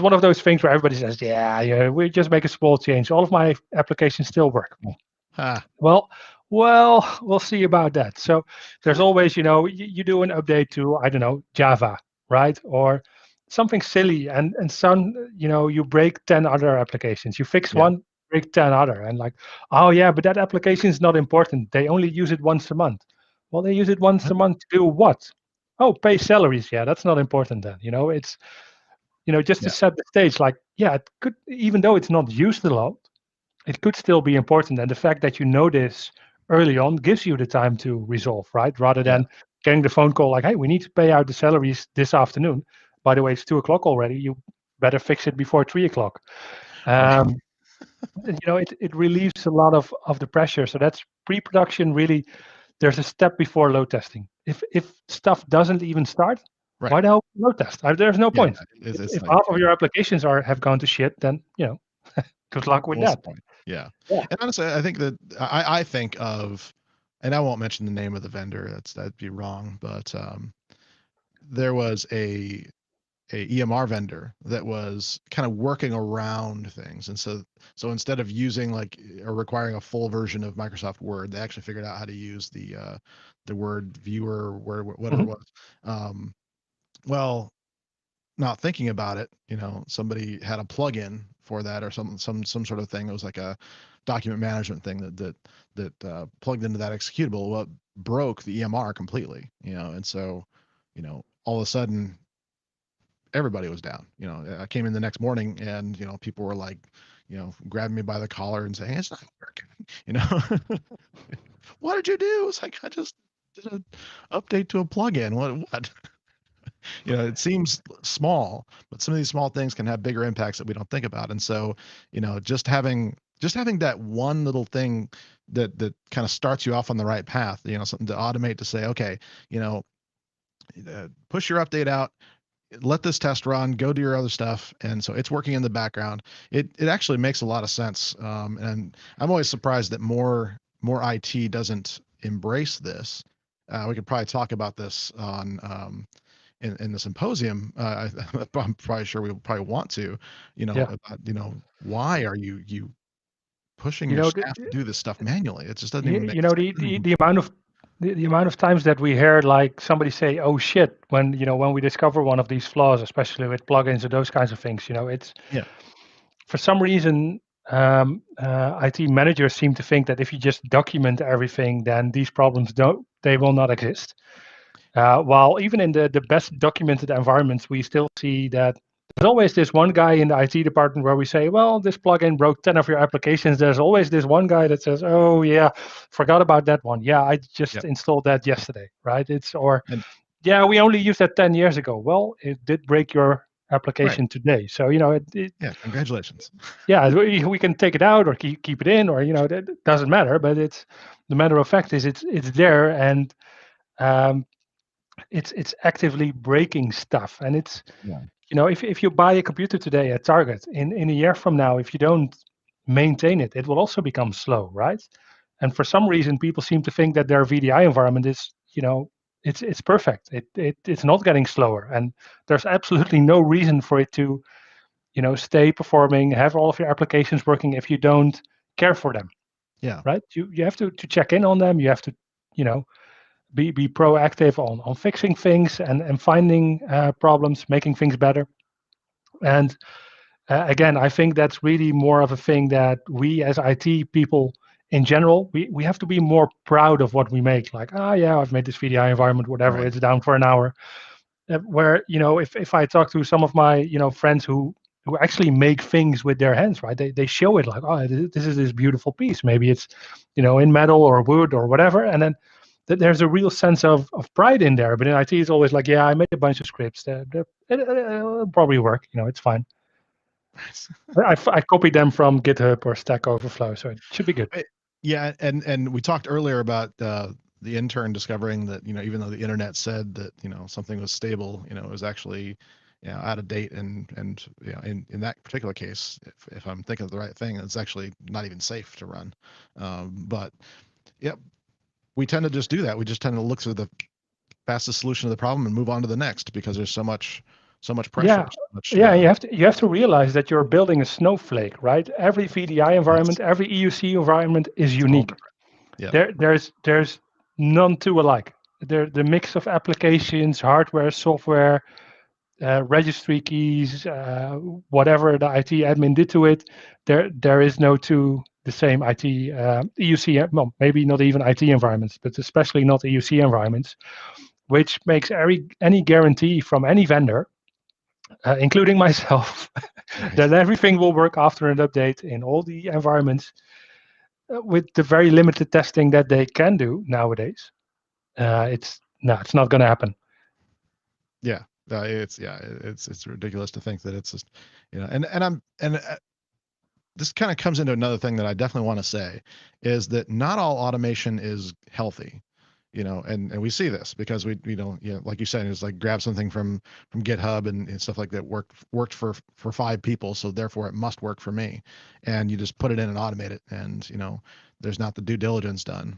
one of those things where everybody says, yeah, we just make a small change. All of my applications still work. Ha. Well, we'll see about that. So there's always, you do an update to, I don't know, Java, right? Or something silly, and some, you break 10 other applications. You fix Yeah. one, break 10 other, and like, oh yeah, but that application is not important. They only use it once a month. Well, they use it once What? a month to do what? Oh, pay salaries. Yeah, that's not important then. It's just to Yeah. set the stage, like, yeah, it could, even though it's not used a lot, it could still be important. And the fact that you know this early on gives you the time to resolve, right? Rather Yeah. than getting the phone call like, hey, we need to pay out the salaries this afternoon. By the way, it's 2 o'clock already. You better fix it before 3 o'clock. Right. It relieves a lot of the pressure. So that's pre-production. Really, there's a step before load testing. If stuff doesn't even start, Right. why the hell load test? There's no Yeah. point. It's If like, half of your applications have gone to shit, then good luck with what's the that. point? Yeah. Yeah. And honestly, I think that I think of, and I won't mention the name of the vendor. That'd be wrong. But there was a EMR vendor that was kind of working around things, and so instead of using like or requiring a full version of Microsoft Word, they actually figured out how to use the Word viewer, where whatever it Mhm. was. Well, not thinking about it, somebody had a plugin for that or some sort of thing. It was like a document management thing that plugged into that executable. Well, it broke the EMR completely, and so, all of a sudden everybody was down. I came in the next morning and, people were like, grabbing me by the collar and saying, it's not working, what did you do? It's like, I just did an update to a plugin. What? It seems small, but some of these small things can have bigger impacts that we don't think about. And so, just having that one little thing that kind of starts you off on the right path, something to automate, to say, okay, push your update out, let this test run, go do your other stuff. And so it's working in the background. It actually makes a lot of sense. And I'm always surprised that more IT doesn't embrace this. We could probably talk about this on in the symposium. I'm probably sure we'll probably want to, Yeah. about, why are you pushing You your know, staff to do this stuff manually? It just doesn't even make sense. the amount of the amount of times that we hear like somebody say, "Oh shit," when when we discover one of these flaws, especially with plugins or those kinds of things. It's Yeah. for some reason IT managers seem to think that if you just document everything, then these problems they will not exist. While even in the best documented environments, we still see that there's always this one guy in the IT department where we say, well, this plugin broke 10 of your applications. There's always this one guy that says, oh, yeah, forgot about that one. Yeah, I just Yep. installed that yesterday, right? Or, And yeah, we only used that 10 years ago. Well, it did break your right. application today. So, Yeah. Congratulations. yeah, we can take it out or keep it in, or, that doesn't matter. But the matter of fact is it's there, and um, it's actively breaking stuff. And it's, Yeah. if you buy a computer today at Target, in a year from now, if you don't maintain it, it will also become slow, right? And for some reason, people seem to think that their VDI environment is, it's perfect. It's not getting slower, and there's absolutely no reason for it to, stay performing, have all of your applications working if you don't care for them, Yeah. right? You have to check in on them. You have to, you know, be proactive on fixing things and finding problems, making things better. And again, I think that's really more of a thing that we as IT people in general, we have to be more proud of what we make. Like, ah, yeah, I've made this VDI environment, whatever, Right. it's down for an hour. Where, if I talk to some of my, friends who actually make things with their hands, right? They show it like, oh, this is this beautiful piece. Maybe it's, in metal or wood or whatever. And then there's a real sense of pride in there. But in IT, it's always like, yeah, I made a bunch of scripts. It'll probably work. It's fine. I copied them from GitHub or Stack Overflow, so it should be good. Yeah, and we talked earlier about the intern discovering that, even though the internet said that, something was stable, it was actually, out of date, and in that particular case, if I'm thinking of the right thing, it's actually not even safe to run. But yeah, we tend to just do that. We just tend to look through the fastest solution to the problem and move on to the next because there's so much pressure, Yeah, so much. yeah. You have to realize that you're building a snowflake, right? Every VDI Yes, environment, every EUC environment is it's all unique. different. Yeah, There's none two alike. The mix of applications, hardware, software, registry keys, whatever the IT admin did to it, there is no two the same IT EUC. Well, maybe not even IT environments, but especially not EUC environments, which makes any guarantee from any vendor, including myself, right. that everything will work after an update in all the environments, with the very limited testing that they can do nowadays. It's not going to happen. Yeah, it's ridiculous to think that it's just, and this kind of comes into another thing that I definitely want to say is that not all automation is healthy, and we see this because like you said, it's like grab something from GitHub and stuff like that worked for 5 people, so therefore it must work for me, and you just put it in and automate it, and there's not the due diligence done.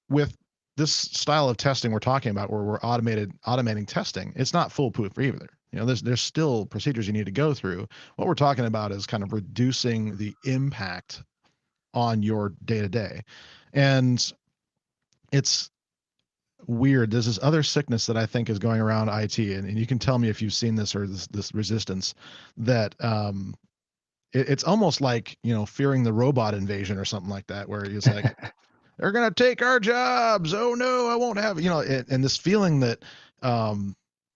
With this style of testing we're talking about, where we're automating testing, it's not foolproof either. There's still procedures you need to go through. What we're talking about is kind of reducing the impact on your day to day, and it's weird. There's this other sickness that I think is going around IT, and you can tell me if you've seen this or this resistance that it's almost like fearing the robot invasion or something like that, where it's like they're gonna take our jobs. Oh no, I won't have and this feeling that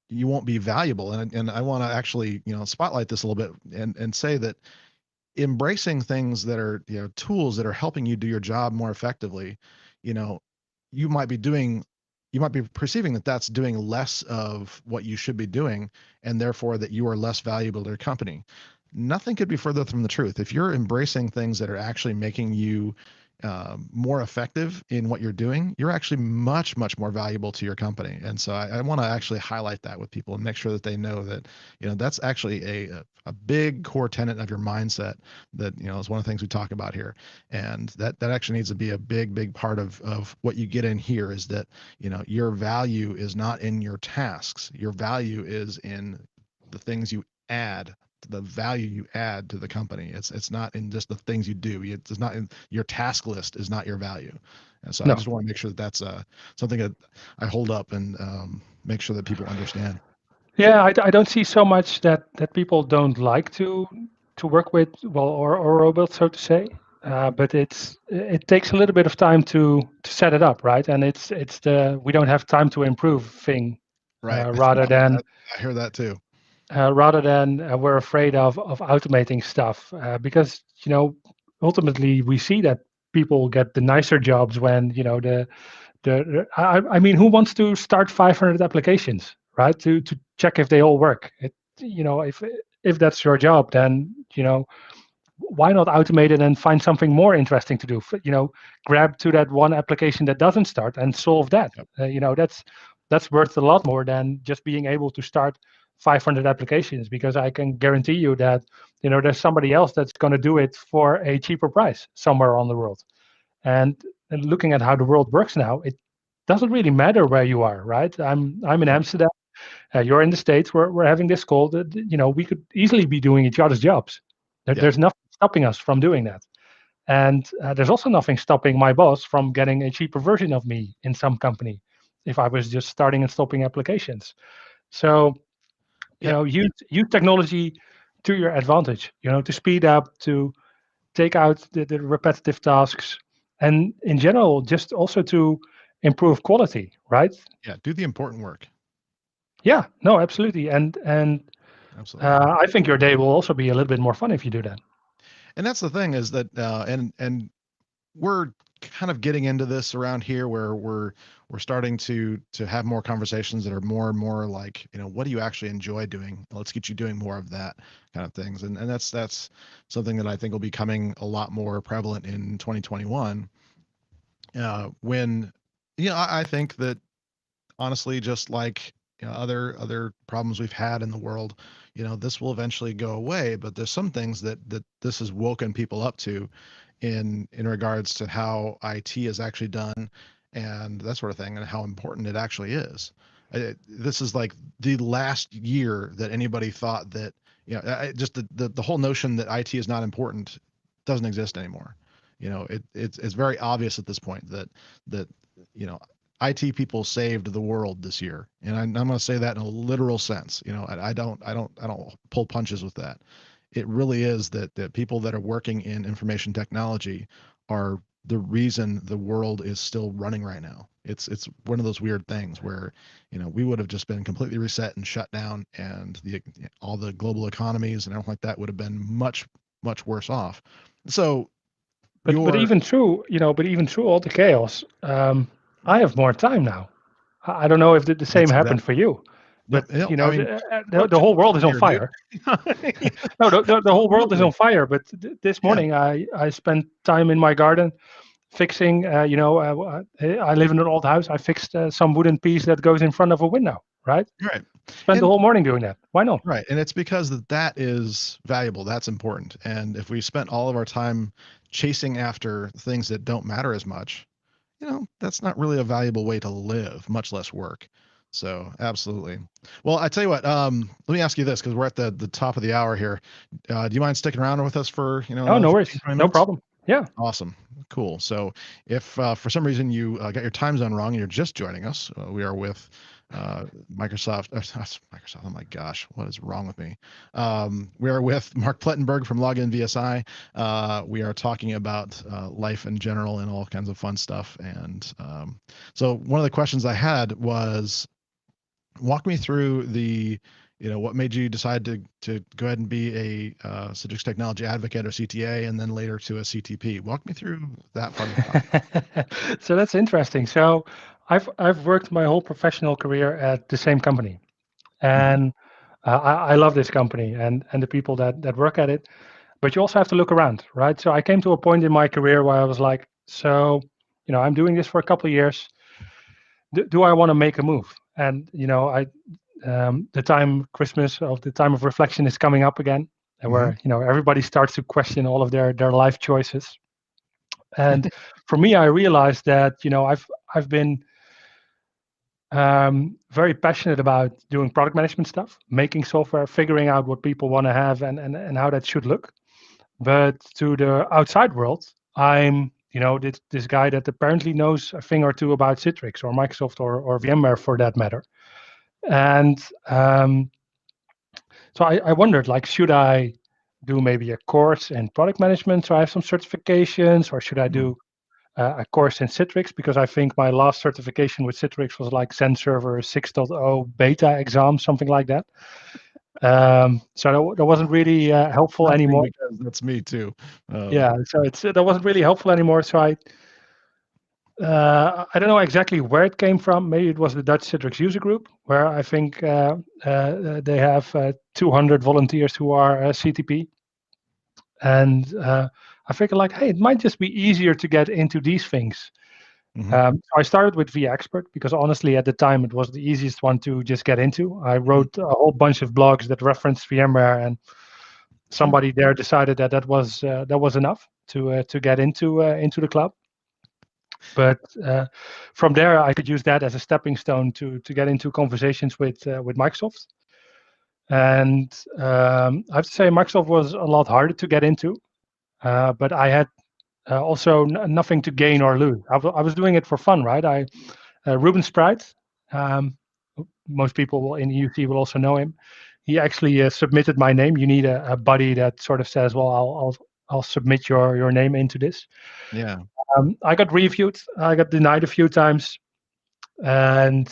you won't be valuable. And I want to actually spotlight this a little bit and say that embracing things that are tools that are helping you do your job more effectively, you know, you might be doing you might be perceiving that that's doing less of what you should be doing, and therefore that you are less valuable to your company. Nothing could be further from the truth. If you're embracing things that are actually making you more effective in what you're doing, you're actually much, much more valuable to your company. And so I want to actually highlight that with people and make sure that they know that, that's actually a big core tenet of your mindset that, is one of the things we talk about here. And that actually needs to be a big, big part of what you get in here is that, your value is not in your tasks. Your value is in the things you add, the value you add to the company. It's not in just the things you do. It's not in your task list is not your value. And so I No. just want to make sure that that's something that I hold up and make sure that people understand. Yeah, I don't see so much that people don't like to work with, well, or robots, so to say. But it takes a little bit of time to set it up, right? And it's the we don't have time to improve thing, Right. rather than I hear that too. we're afraid of automating stuff, because ultimately we see that people get the nicer jobs when I mean, who wants to start 500 applications, right? To check if they all work. If that's your job, then why not automate it and find something more interesting to do? Grab to that one application that doesn't start and solve that. Yep. That's worth a lot more than just being able to start 500 applications, because I can guarantee you that there's somebody else that's going to do it for a cheaper price somewhere on the world. And looking at how the world works now, doesn't really matter where you are, right? I'm in Amsterdam. You're in the States. We're having this call. That we could easily be doing each other's jobs. Yeah. There's nothing stopping us from doing that. And there's also nothing stopping my boss from getting a cheaper version of me in some company if I was just starting and stopping applications. So, Yeah. use technology to your advantage, to speed up, to take out the repetitive tasks, and in general, just also to improve quality, right? Yeah. Do the important work. Yeah, no, absolutely. And Absolutely. I think your day will also be a little bit more fun if you do that. And that's the thing is that, and we're kind of getting into this around here where we're starting to have more conversations that are more and more like, what do you actually enjoy doing? Let's get you doing more of that kind of things. And that's something that I think will be coming a lot more prevalent in 2021. When, I think that honestly, just like, other problems we've had in the world, this will eventually go away. But there's some things that this has woken people up to, in regards to how IT is actually done and that sort of thing, and how important it actually is. This is like the last year that anybody thought that, just the whole notion that IT is not important doesn't exist anymore. It's very obvious at this point that you know IT people saved the world this year, and I'm going to say that in a literal sense. I don't pull punches with that. It really is that people that are working in information technology are the reason the world is still running right now. It's one of those weird things where, we would have just been completely reset and shut down, and all the global economies and everything like that would have been much much worse off. So But your even through, all the chaos, I have more time now. I don't know if the same That's happened exactly. for you, but Yep, yep. I mean, the whole world is on here, dude. fire. No, the whole world is Absolutely. on fire. But this Yeah. morning, I spent time in my garden fixing. I live in an old house. I fixed some wooden piece that goes in front of a window. Right. Right. Spent the And whole morning doing that. Why not? right, and it's because that is valuable. That's important. And if we spent all of our time chasing after things that don't matter as much, that's not really a valuable way to live, much less work. So, absolutely. Well, I tell you what, let me ask you this, because we're at the top of the hour here. Do you mind sticking around with us for, Oh, another no 15, worries. 20 No minutes? problem. Yeah. Awesome. Cool. So if for some reason you got your time zone wrong and you're just joining us, we are with Microsoft. Microsoft. Oh my gosh, what is wrong with me? We are with Mark Plettenberg from LoginVSI. We are talking about life in general and all kinds of fun stuff. And so one of the questions I had was, walk me through what made you decide to go ahead and be a Citrix Technology Advocate or CTA, and then later to a CTP. Walk me through that part of the process. So that's interesting. So I've worked my whole professional career at the same company, Hmm. and I love this company and the people that work at it. But you also have to look around, right? So I came to a point in my career where I was like, so I'm doing this for a couple of years. Do I want to make a move? And the time Christmas of the time of reflection is coming up again, and Hmm. where everybody starts to question all of their life choices. And for me, I realized that I've been very passionate about doing product management stuff, making software, figuring out what people want to have and how that should look. But to the outside world, I'm this guy that apparently knows a thing or two about Citrix or Microsoft or VMware for that matter. And so I wondered, like, should I do maybe a course in product management so I have some certifications, or should I do a course in Citrix, because I think my last certification with Citrix was like Zen Server 6.0 beta exam, something like that. So that wasn't really helpful Laughing anymore. because that's me too. Yeah, so that wasn't really helpful anymore. So I don't know exactly where it came from. Maybe it was the Dutch Citrix user group, where I think they have 200 volunteers who are CTP. And I figured, like, hey, it might just be easier to get into these things. Hmm. So I started with vExpert because honestly, at the time, it was the easiest one to just get into. I wrote a whole bunch of blogs that referenced VMware, and Sure. somebody there decided that that was enough to get into the club. But from there, I could use that as a stepping stone to get into conversations with Microsoft. And I have to say, Microsoft was a lot harder to get into, but I had also nothing to gain or lose. I was doing it for fun, right? Ruben Sprite, um, most people in the UC will also know him. He actually submitted my name. You need a buddy that sort of says, "Well, I'll submit your name into this." Yeah. I got reviewed. I got denied a few times, and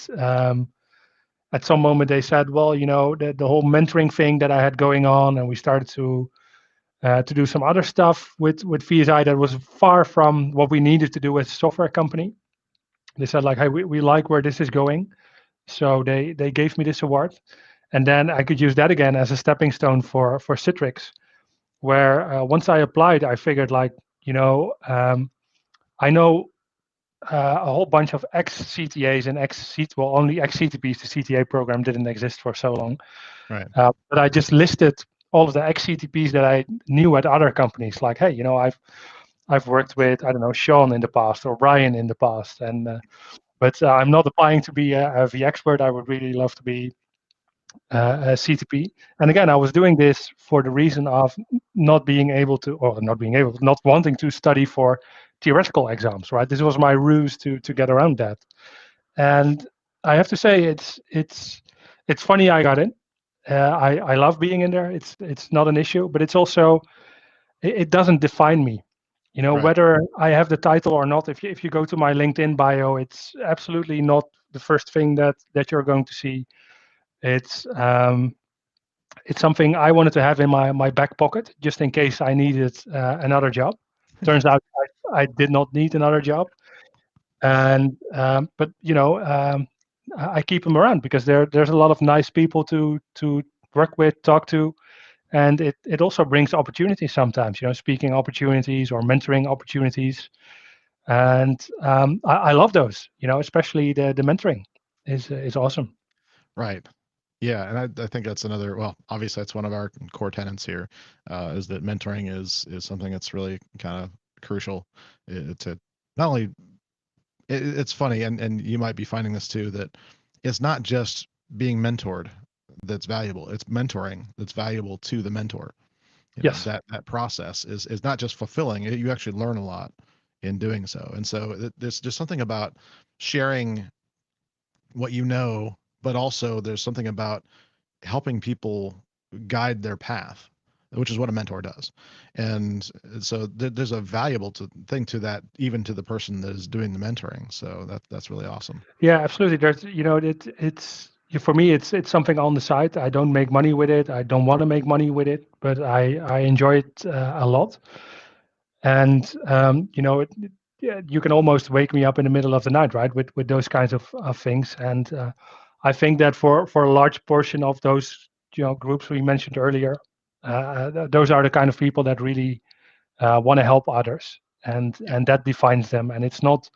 at some moment they said, "Well, the whole mentoring thing that I had going on," and we started to do some other stuff with VSI that was far from what we needed to do as a software company. They said like, "Hey, we like where this is going," so they gave me this award, and then I could use that again as a stepping stone for Citrix, where once I applied, I figured like, I know a whole bunch of ex-CTAs and well, only ex-CTPs. The CTA program didn't exist for so long. Right. But I just listed all of the ex-CTPs that I knew at other companies. Like, hey, I've worked with, I don't know, Sean in the past or Brian in the past, and but I'm not applying to be a V expert. I would really love to be a CTP. And again, I was doing this for the reason of not being able to, or not being able, not wanting to study for theoretical exams. Right, this was my ruse to get around that. And I have to say, it's funny I got in. I love being in there. It's not an issue, but it's also it doesn't define me. Right. Whether I have the title or not. If you go to my LinkedIn bio, it's absolutely not the first thing that you're going to see. It's it's something I wanted to have in my back pocket just in case I needed another job. Turns out I did not need another job, and but I keep them around because there's a lot of nice people to work with, talk to, and it also brings opportunities sometimes. Speaking opportunities or mentoring opportunities, and I love those. Especially the mentoring is awesome. Right. Yeah, and I think that's another. Well, obviously, that's one of our core tenets here, is that mentoring is something that's really kind of crucial to not only. It's funny, and you might be finding this too, that it's not just being mentored that's valuable. It's mentoring that's valuable to the mentor. Yes. That process is not just fulfilling. You actually learn a lot in doing so, and so there's just something about sharing what you know, but also there's something about helping people guide their path, which is what a mentor does. And so there's a valuable thing to that, even to the person that is doing the mentoring. So that's really awesome. Yeah, absolutely. There's, it's for me, it's something on the side. I don't make money with it. I don't want to make money with it, but I enjoy it a lot. And yeah, you can almost wake me up in the middle of the night, right? With those kinds of things. And I think that for a large portion of those groups we mentioned earlier, those are the kind of people that really want to help others, Yeah. and that defines them. And it's not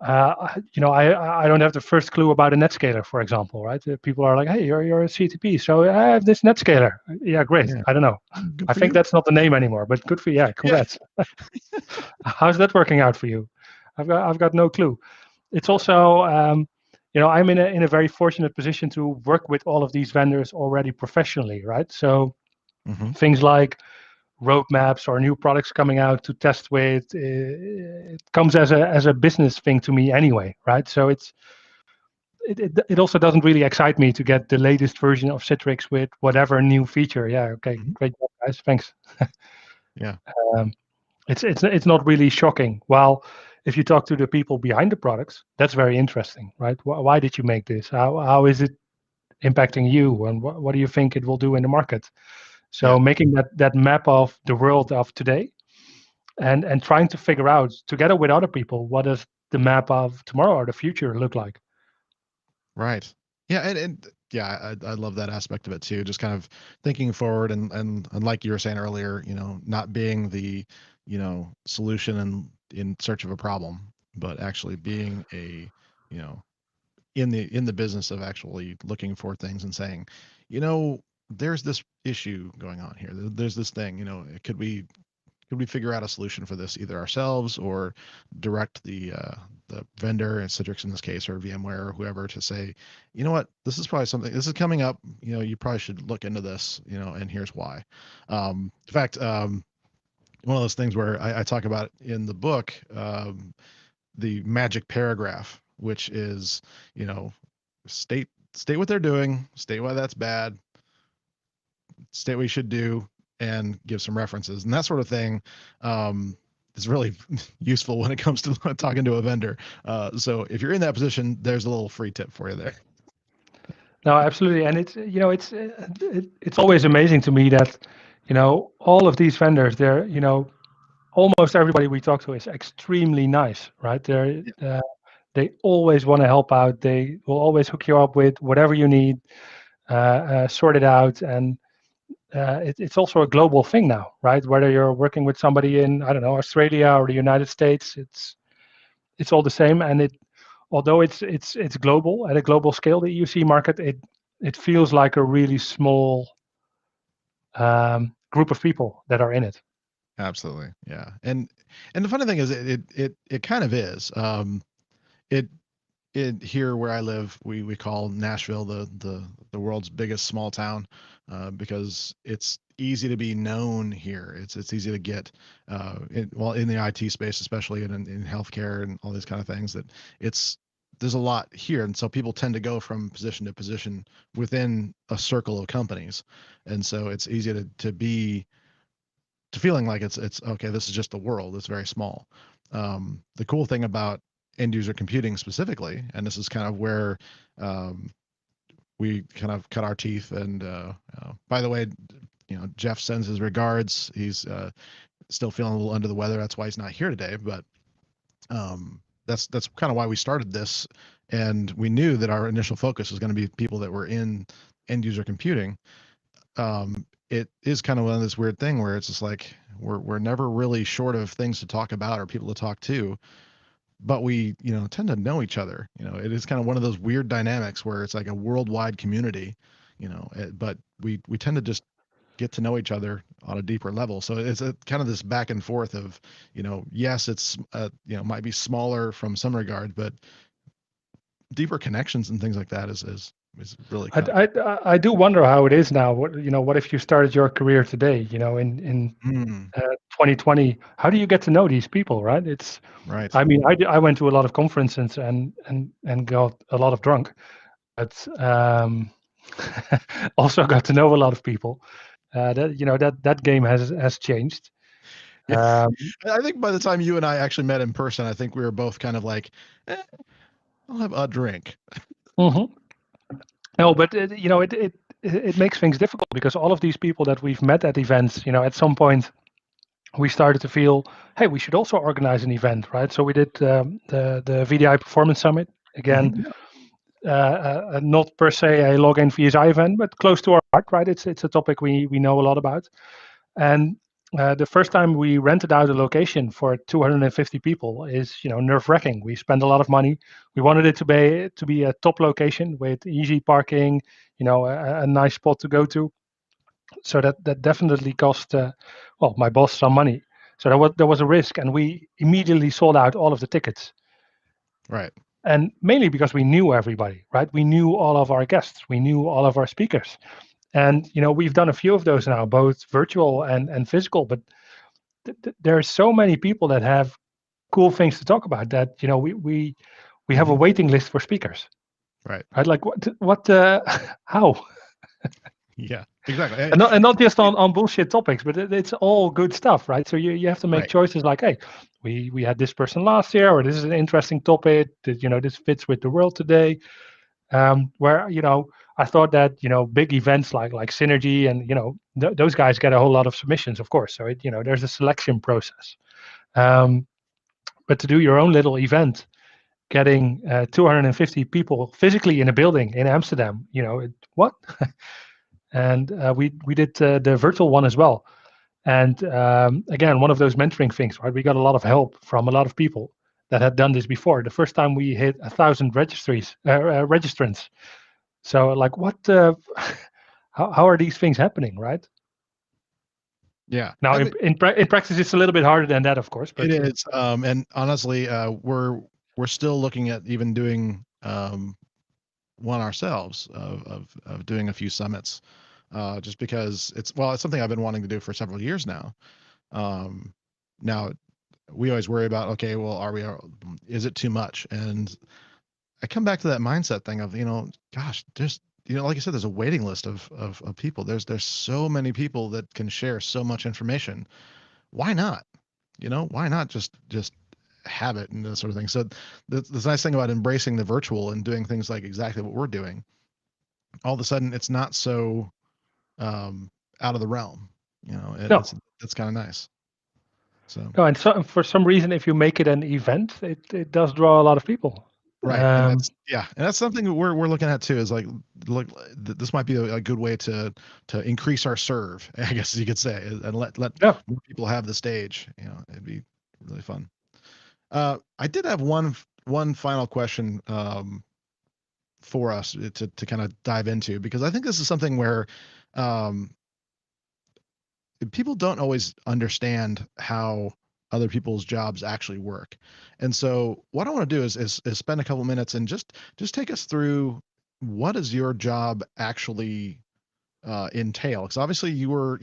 I don't have the first clue about a NetScaler, for example, right? People are like, "Hey, you're a CTP, so I have this NetScaler." Yeah, great. Yeah. I don't know. Good I for think you. that's not the name anymore, but good for you. Yeah, Yeah. congrats. How's that working out for you? I've got no clue. It's also I'm in a very fortunate position to work with all of these vendors already professionally, right? So Hmm. things like roadmaps or new products coming out to test with, it comes as a business thing to me anyway, right? So it also doesn't really excite me to get the latest version of Citrix with whatever new feature. Yeah, okay, Hmm. great job, guys, thanks. Yeah. Um, it's not really shocking. While if you talk to the people behind the products, that's very interesting, right? Why did you make this? How is it impacting you, and what do you think it will do in the market? Yeah. So making that map of the world of today, and trying to figure out together with other people what does the map of tomorrow or the future look like. Right. Yeah, and yeah, I love that aspect of it too. Just kind of thinking forward and like you were saying earlier, not being the, solution and in search of a problem, but actually being a, you know, in the business of actually looking for things and saying, you know, there's this issue going on here. There's this thing, could we could we figure out a solution for this either ourselves or direct the vendor, and Citrix in this case, or VMware or whoever, to say, you know what, this is probably something, this is coming up, you probably should look into this, and here's why. In fact, one of those things where I talk about in the book, the magic paragraph, which is, state what they're doing, state why that's bad, state what you should do, and give some references, and that sort of thing. Is really useful when it comes to talking to a vendor. So if you're in that position, there's a little free tip for you there. No, absolutely, and it's always amazing to me that all of these vendors, they're almost everybody we talk to is extremely nice, right? They always want to help out. They will always hook you up with whatever you need, sort it out, and it's also a global thing now, right? Whether you're working with somebody in, I don't know, Australia or the United States, it's all the same. And although it's global at a global scale, the EUC market, it feels like a really small group of people that are in it. Absolutely, yeah. And the funny thing is, it kind of is. It here where I live, we call Nashville the world's biggest small town, because it's easy to be known here. It's easy to get, in the IT space, especially in healthcare and all these kind of things, that there's a lot here, and so people tend to go from position to position within a circle of companies, and so it's easy to feeling like it's okay. This is just the world. It's very small. The cool thing about end user computing specifically, and this is kind of where we kind of cut our teeth. And by the way, Jeff sends his regards. He's still feeling a little under the weather. That's why he's not here today. But that's kind of why we started this. And we knew that our initial focus was going to be people that were in end user computing. It is kind of one of this weird thing where it's just like we're never really short of things to talk about or people to talk to, but we tend to know each other. It is kind of one of those weird dynamics where it's like a worldwide community, but we tend to just get to know each other on a deeper level. So it's a kind of this back and forth of, yes, it's might be smaller from some regard, but deeper connections and things like that is really cool. I do wonder how it is now. What if you started your career today? In 2020, how do you get to know these people, right? Right. I mean, I went to a lot of conferences and got a lot of drunk, but also got to know a lot of people. That game has changed. Yeah. Um, I think by the time you and I actually met in person, I think we were both kind of like, I'll have a drink. mhm. No, but it makes things difficult because all of these people that we've met at events, at some point we started to feel, hey, we should also organize an event, right? So we did the VDI Performance Summit again. Mhm. Not per se a LoginVSI event, but close to our heart, right? It's a topic we know a lot about. And the first time we rented out a location for 250 people is nerve wracking. We spent a lot of money. We wanted it to be a top location with easy parking, a nice spot to go to. So that definitely cost my boss some money. So there was a risk, and we immediately sold out all of the tickets. Right. And mainly because we knew everybody, right? We knew all of our guests, we knew all of our speakers, and we've done a few of those now, both virtual and physical. But there are so many people that have cool things to talk about that we have a Mhm. waiting list for speakers, Right. right? Like what how? Yeah. Exactly. And not just on bullshit topics, but it's all good stuff, right? So you have to make Right. choices like, hey, we had this person last year, or this is an interesting topic that this fits with the world today. Where I thought that big events like Synergy and those guys get a whole lot of submissions, of course. So there's a selection process. Um, but to do your own little event, getting 250 people physically in a building in Amsterdam, what? And we did the virtual one as well. And again, one of those mentoring things, right? We got a lot of help from a lot of people that had done this before. The first time we hit 1,000 registrants. So like, what? How are these things happening, right? Yeah. Now, in practice, it's a little bit harder than that, of course. But it is. And honestly, we're still looking at even doing one ourselves of doing a few summits, just because it's something I've been wanting to do for several years now. Now we always worry about, okay, well, is it too much? And I come back to that mindset thing of, gosh, there's, like I said, there's a waiting list of people. There's so many people that can share so much information. Why not? Why not just have it and this sort of thing? So the nice thing about embracing the virtual and doing things like exactly what we're doing, all of a sudden it's not so out of the realm. no, It's kind of nice. So no, and so for some reason, if you make it an event, it does draw a lot of people. right, and that's something that we're looking at too. Is like, look, this might be a good way to increase our serve, I guess you could say, and let Yeah. more people have the stage. It'd be really fun. I did have one final question for us to kind of dive into, because I think this is something where um, people don't always understand how other people's jobs actually work. And so what I want to do is spend a couple minutes and just take us through, what does your job actually entail? Because obviously you were,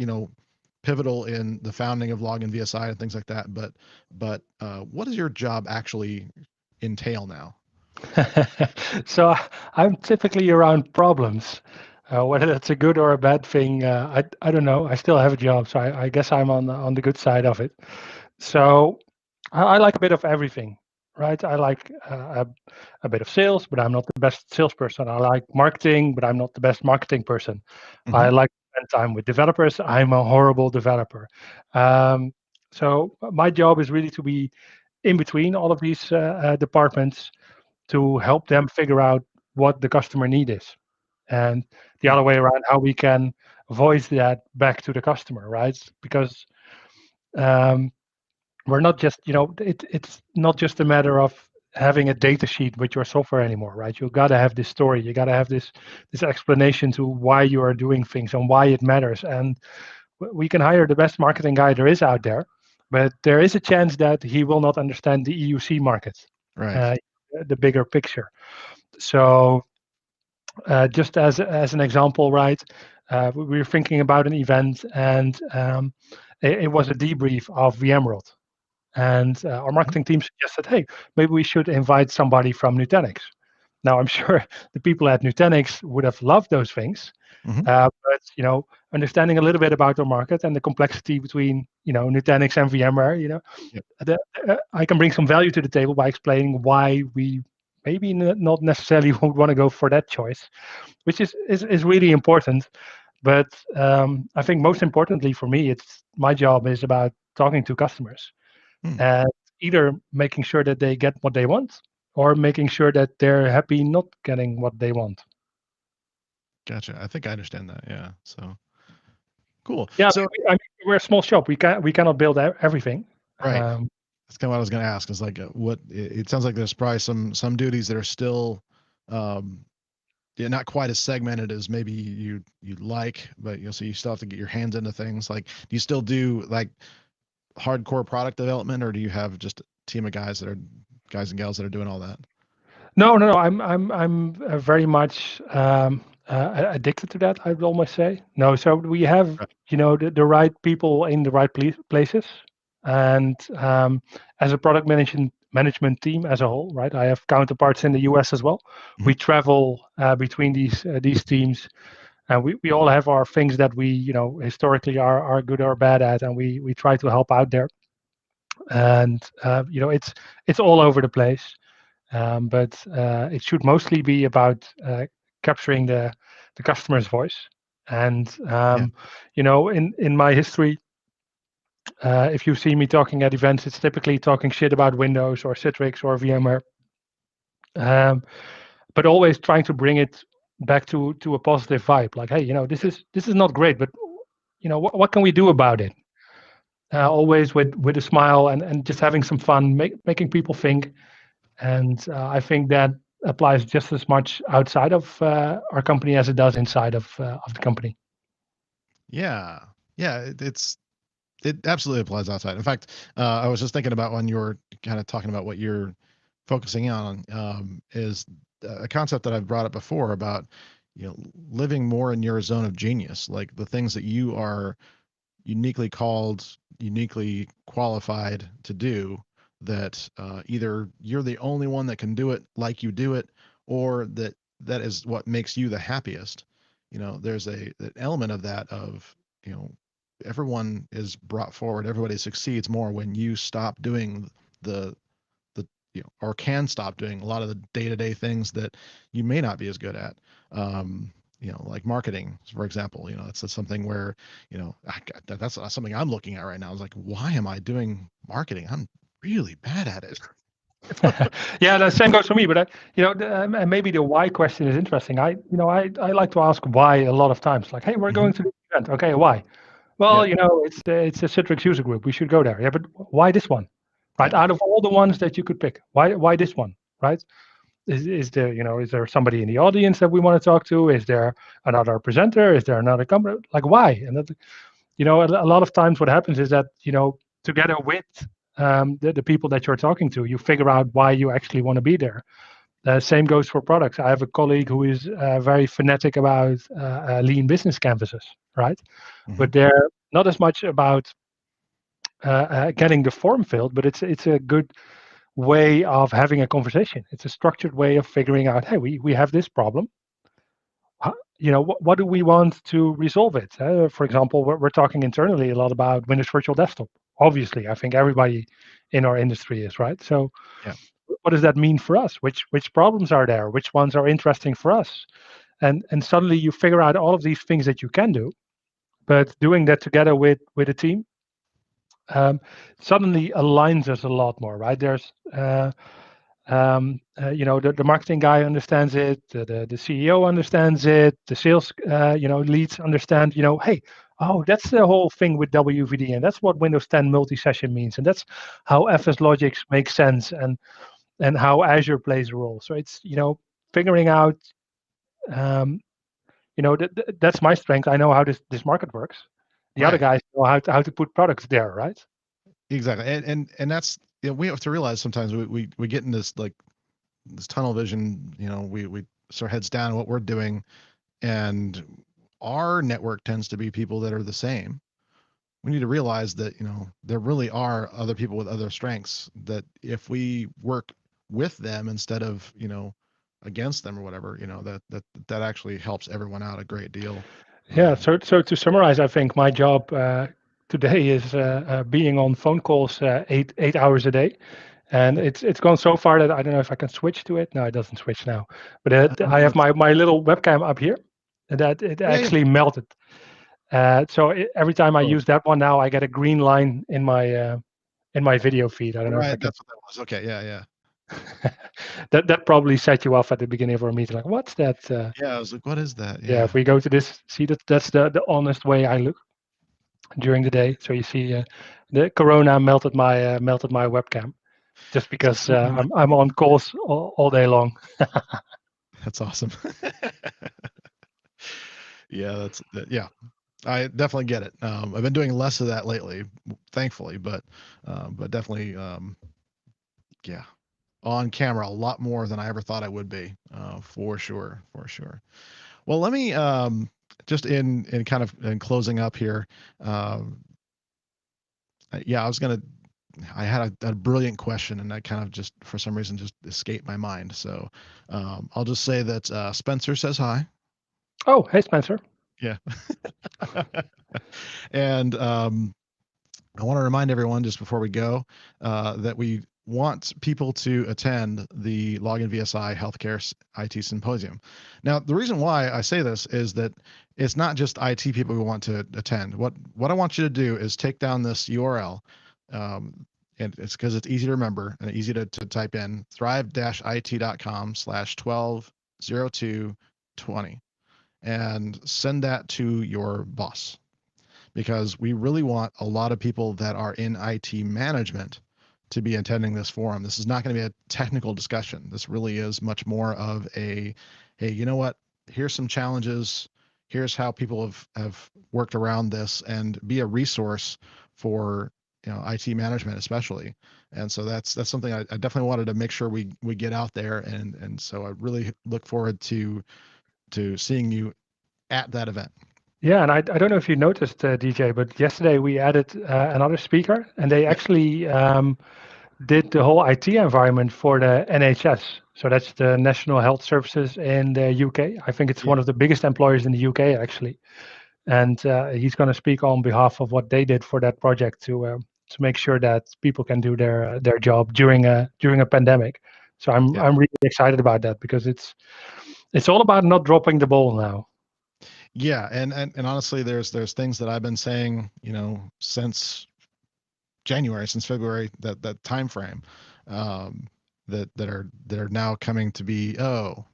pivotal in the founding of LoginVSI and things like that. But what does your job actually entail now? So I'm typically around problems. Whether that's a good or a bad thing, I don't know. I still have a job, so I guess I'm on the good side of it. So I like a bit of everything, right? I like a bit of sales, but I'm not the best salesperson. I like marketing, but I'm not the best marketing person. Hmm. I like to spend time with developers. I'm a horrible developer. Um, so my job is really to be in between all of these departments to help them figure out what the customer need is, and the Hmm. other way around, how we can voice that back to the customer, right? Because um, we're not just, it's not just a matter of having a data sheet with your software anymore, right? You got to have this story, you got to have this explanation to why you are doing things and why it matters. And we can hire the best marketing guy there is out there, but there is a chance that he will not understand the EUC market, Right. uh, the bigger picture. So just as an example, right? We were thinking about an event, and it was a debrief of VMworld. And our Hmm. marketing team suggested, hey, maybe we should invite somebody from Nutanix. Now, I'm sure the people at Nutanix would have loved those things, Hmm. but understanding a little bit about the market and the complexity between Nutanix and VMware, Yep. I can bring some value to the table by explaining why we maybe not necessarily would want to go for that choice, which is really important. But I think most importantly for me, it's my job is about talking to customers Hmm. and either making sure that they get what they want or making sure that they're happy not getting what they want. Gotcha. I think I understand that. Yeah. So cool. Yeah, So we're a small shop. We cannot build everything. right. Um, That's kind of what I was going to ask. Is like, what it sounds like there's probably some duties that are still, um, yeah, not quite as segmented as maybe you'd like, but so you still have to get your hands into things. Like, do you still do like hardcore product development, or do you have just a team of guys and gals that are doing all that? no. I'm very much addicted to that. I would almost say no. So we have Right. the right people in the right places, and as a product management team as a whole, right? I have counterparts in the US as well. Hmm. We travel between these teams, and we all have our things that we historically are good or bad at, and we try to help out there. And it's all over the place, but it should mostly be about capturing the customer's voice. And Yeah. in my history, if you see me talking at events, it's typically talking shit about Windows or Citrix or VMware, um, but always trying to bring it back to a positive vibe. Like, hey, this is not great, but what can we do about it? Always with a smile and just having some fun, making people think. And I think that applies just as much outside of our company as it does inside of the company. Yeah. Yeah. It's. It absolutely applies outside. In fact, I was just thinking about when you were kind of talking about what you're focusing on, is a concept that I've brought up before about, living more in your zone of genius, like the things that you are uniquely called, uniquely qualified to do, that either you're the only one that can do it like you do it, or that is what makes you the happiest. There's an element of that of, you know, everyone is brought forward, everybody succeeds more when you stop doing the the or can stop doing a lot of the day-to-day things that you may not be as good at. Like marketing, for example. That's something where, that's not something I'm looking at right now. It's like, why am I doing marketing? I'm really bad at it. Yeah, the same goes for me. But and maybe the why question is interesting. I like to ask why a lot of times. Like, hey, we're Hmm. going to the event. Okay, why? Yeah, Well, it's a Citrix user group. We should go there. Yeah, but why this one? Right? yeah, Out of all the ones that you could pick, why this one? Right? Is there somebody in the audience that we want to talk to? Is there another presenter? Is there another company? Like why? And that, a lot of times what happens is that together with the people that you're talking to, you figure out why you actually want to be there. Same goes for products. I have a colleague who is very fanatic about lean business canvases, right? hmm, But they're not as much about getting the form filled, but it's a good way of having a conversation. It's a structured way of figuring out, hey, we have this problem. What do we want to resolve it? For example, we're talking internally a lot about Windows Virtual Desktop. Obviously, I think everybody in our industry is, right. So, yeah, what does that mean for us? Which problems are there? Which ones are interesting for us? And suddenly you figure out all of these things that you can do, but doing that together with a team um, suddenly aligns us a lot more, right? There's the marketing guy understands it, the CEO understands it, the sales leads understand, hey, oh, that's the whole thing with WVD, and that's what Windows 10 multi-session means, and that's how FS Logics makes sense, and how Azure plays a role. So it's figuring out, um, that's my strength. I know how this market works. The other right, guys know how to put products there, right? exactly. And that's, we have to realize sometimes we get in this tunnel vision. We sort of heads down what we're doing, and our network tends to be people that are the same. We need to realize that, there really are other people with other strengths, that if we work with them instead of, against them or whatever, that actually helps everyone out a great deal. Yeah. um, So to summarize, I think my job today is being on phone calls 8 hours a day, and it's gone so far that I don't know if I can switch to it. No, it doesn't switch now. But I have my little webcam up here, and that it yeah, yeah. actually melted. So every time I Oh, use that one now, I get a green line in my video feed. I don't know if I right, can. that's what that was. Okay, yeah, yeah. That probably set you off at the beginning of our meeting. Like, what's that? Yeah, I was like, what is that? Yeah. If Yeah. we go to this, see that's the honest way I look during the day. So you see, the Corona melted my webcam just So because something like I'm on calls all day long. that's awesome. Yeah, yeah. I definitely get it. I've been doing less of that lately, thankfully, but definitely, yeah, on camera a lot more than I ever thought I would be, for sure, for sure. Well, let me, just in kind of in closing up here. Um, yeah, I had a brilliant question, and I kind of just for some reason just escaped my mind. So, I'll just say that Spencer says hi. Oh, hey Spencer. Yeah. And I want to remind everyone just before we go, that we want people to attend the LoginVSI Healthcare IT Symposium. Now, the reason why I say this is that it's not just IT people who want to attend. What I want you to do is take down this URL, and it's because it's easy to remember and easy to type in, thrive-it.com/120220, and send that to your boss, because we really want a lot of people that are in IT management to be attending this forum. This is not going to be a technical discussion. This really is much more of a, hey, you know what? Here's some challenges. Here's how people have worked around this, and be a resource for IT management especially. And so that's something I definitely wanted to make sure we get out there, and so I really look forward to seeing you at that event. Yeah, and I don't know if you noticed, DJ, but yesterday we added another speaker, and they Yep. actually did the whole IT environment for the NHS. So that's the National Health Services in the UK. I think it's Yeah. one of the biggest employers in the UK, actually. And he's going to speak on behalf of what they did for that project to make sure that people can do their job during a pandemic. So Yeah. I'm really excited about that because it's all about not dropping the ball now. Yeah, and honestly, there's things that I've been saying, since January, since February, that time frame, um, that are now coming to be. Oh,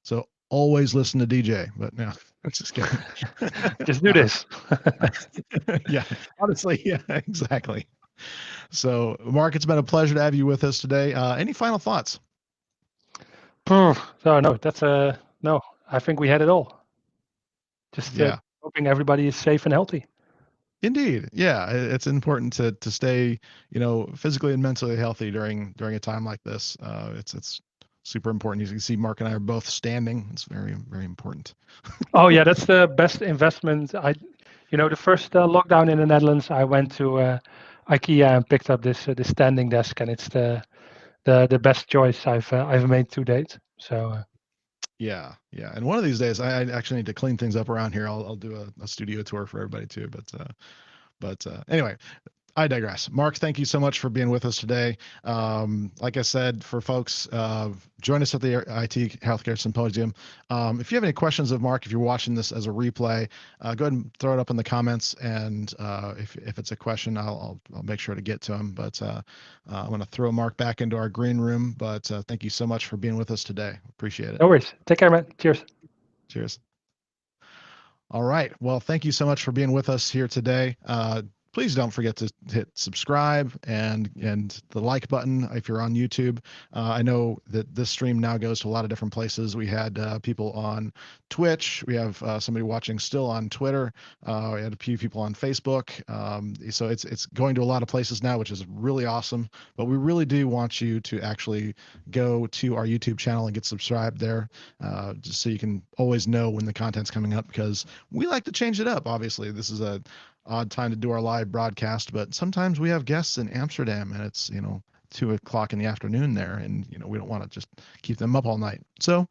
so always listen to DJ. But no, I'm just kidding. Just do Uh, this. yeah, honestly, yeah, exactly. So, Mark, it's been a pleasure to have you with us today. Any final thoughts? So no, that's no. I think we had it all. Just Yeah. hoping everybody is safe and healthy. Indeed. Yeah, it's important to stay, physically and mentally healthy during a time like this. It's super important. You can see Mark and I are both standing. It's very, very important. Oh yeah, that's the best investment. The first lockdown in the Netherlands, I went to IKEA and picked up this standing desk, and it's the best choice I've made to date. So Yeah, yeah. And one of these days, I actually need to clean things up around here. I'll do a studio tour for everybody too. But anyway, I digress. Mark, thank you so much for being with us today. Like I said, for folks, join us at the IT Healthcare Symposium. If you have any questions of Mark, if you're watching this as a replay, go ahead and throw it up in the comments. And if it's a question, I'll make sure to get to him. But I'm going to throw Mark back into our green room. But thank you so much for being with us today. Appreciate it. no worries. Take care, man. Cheers. Cheers. All right. Well, thank you so much for being with us here today. Please don't forget to hit subscribe and the like button if you're on YouTube. I know that this stream now goes to a lot of different places. We had people on Twitch. We have somebody watching still on Twitter. We had a few people on Facebook. So it's going to a lot of places now, which is really awesome. But we really do want you to actually go to our YouTube channel and get subscribed there, just so you can always know when the content's coming up, because we like to change it up. Obviously, this is a odd time to do our live broadcast, but sometimes we have guests in Amsterdam and it's 2 o'clock in the afternoon there, and we don't want to just keep them up all night. So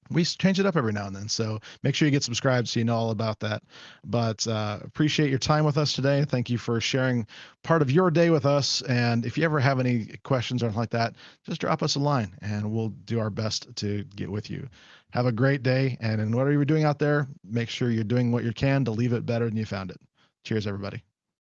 we change it up every now and then. So make sure you get subscribed so you know all about that. But appreciate your time with us today. Thank you for sharing part of your day with us. And if you ever have any questions or anything like that, just drop us a line and we'll do our best to get with you. Have a great day. And in whatever you're doing out there, make sure you're doing what you can to leave it better than you found it. Cheers, everybody.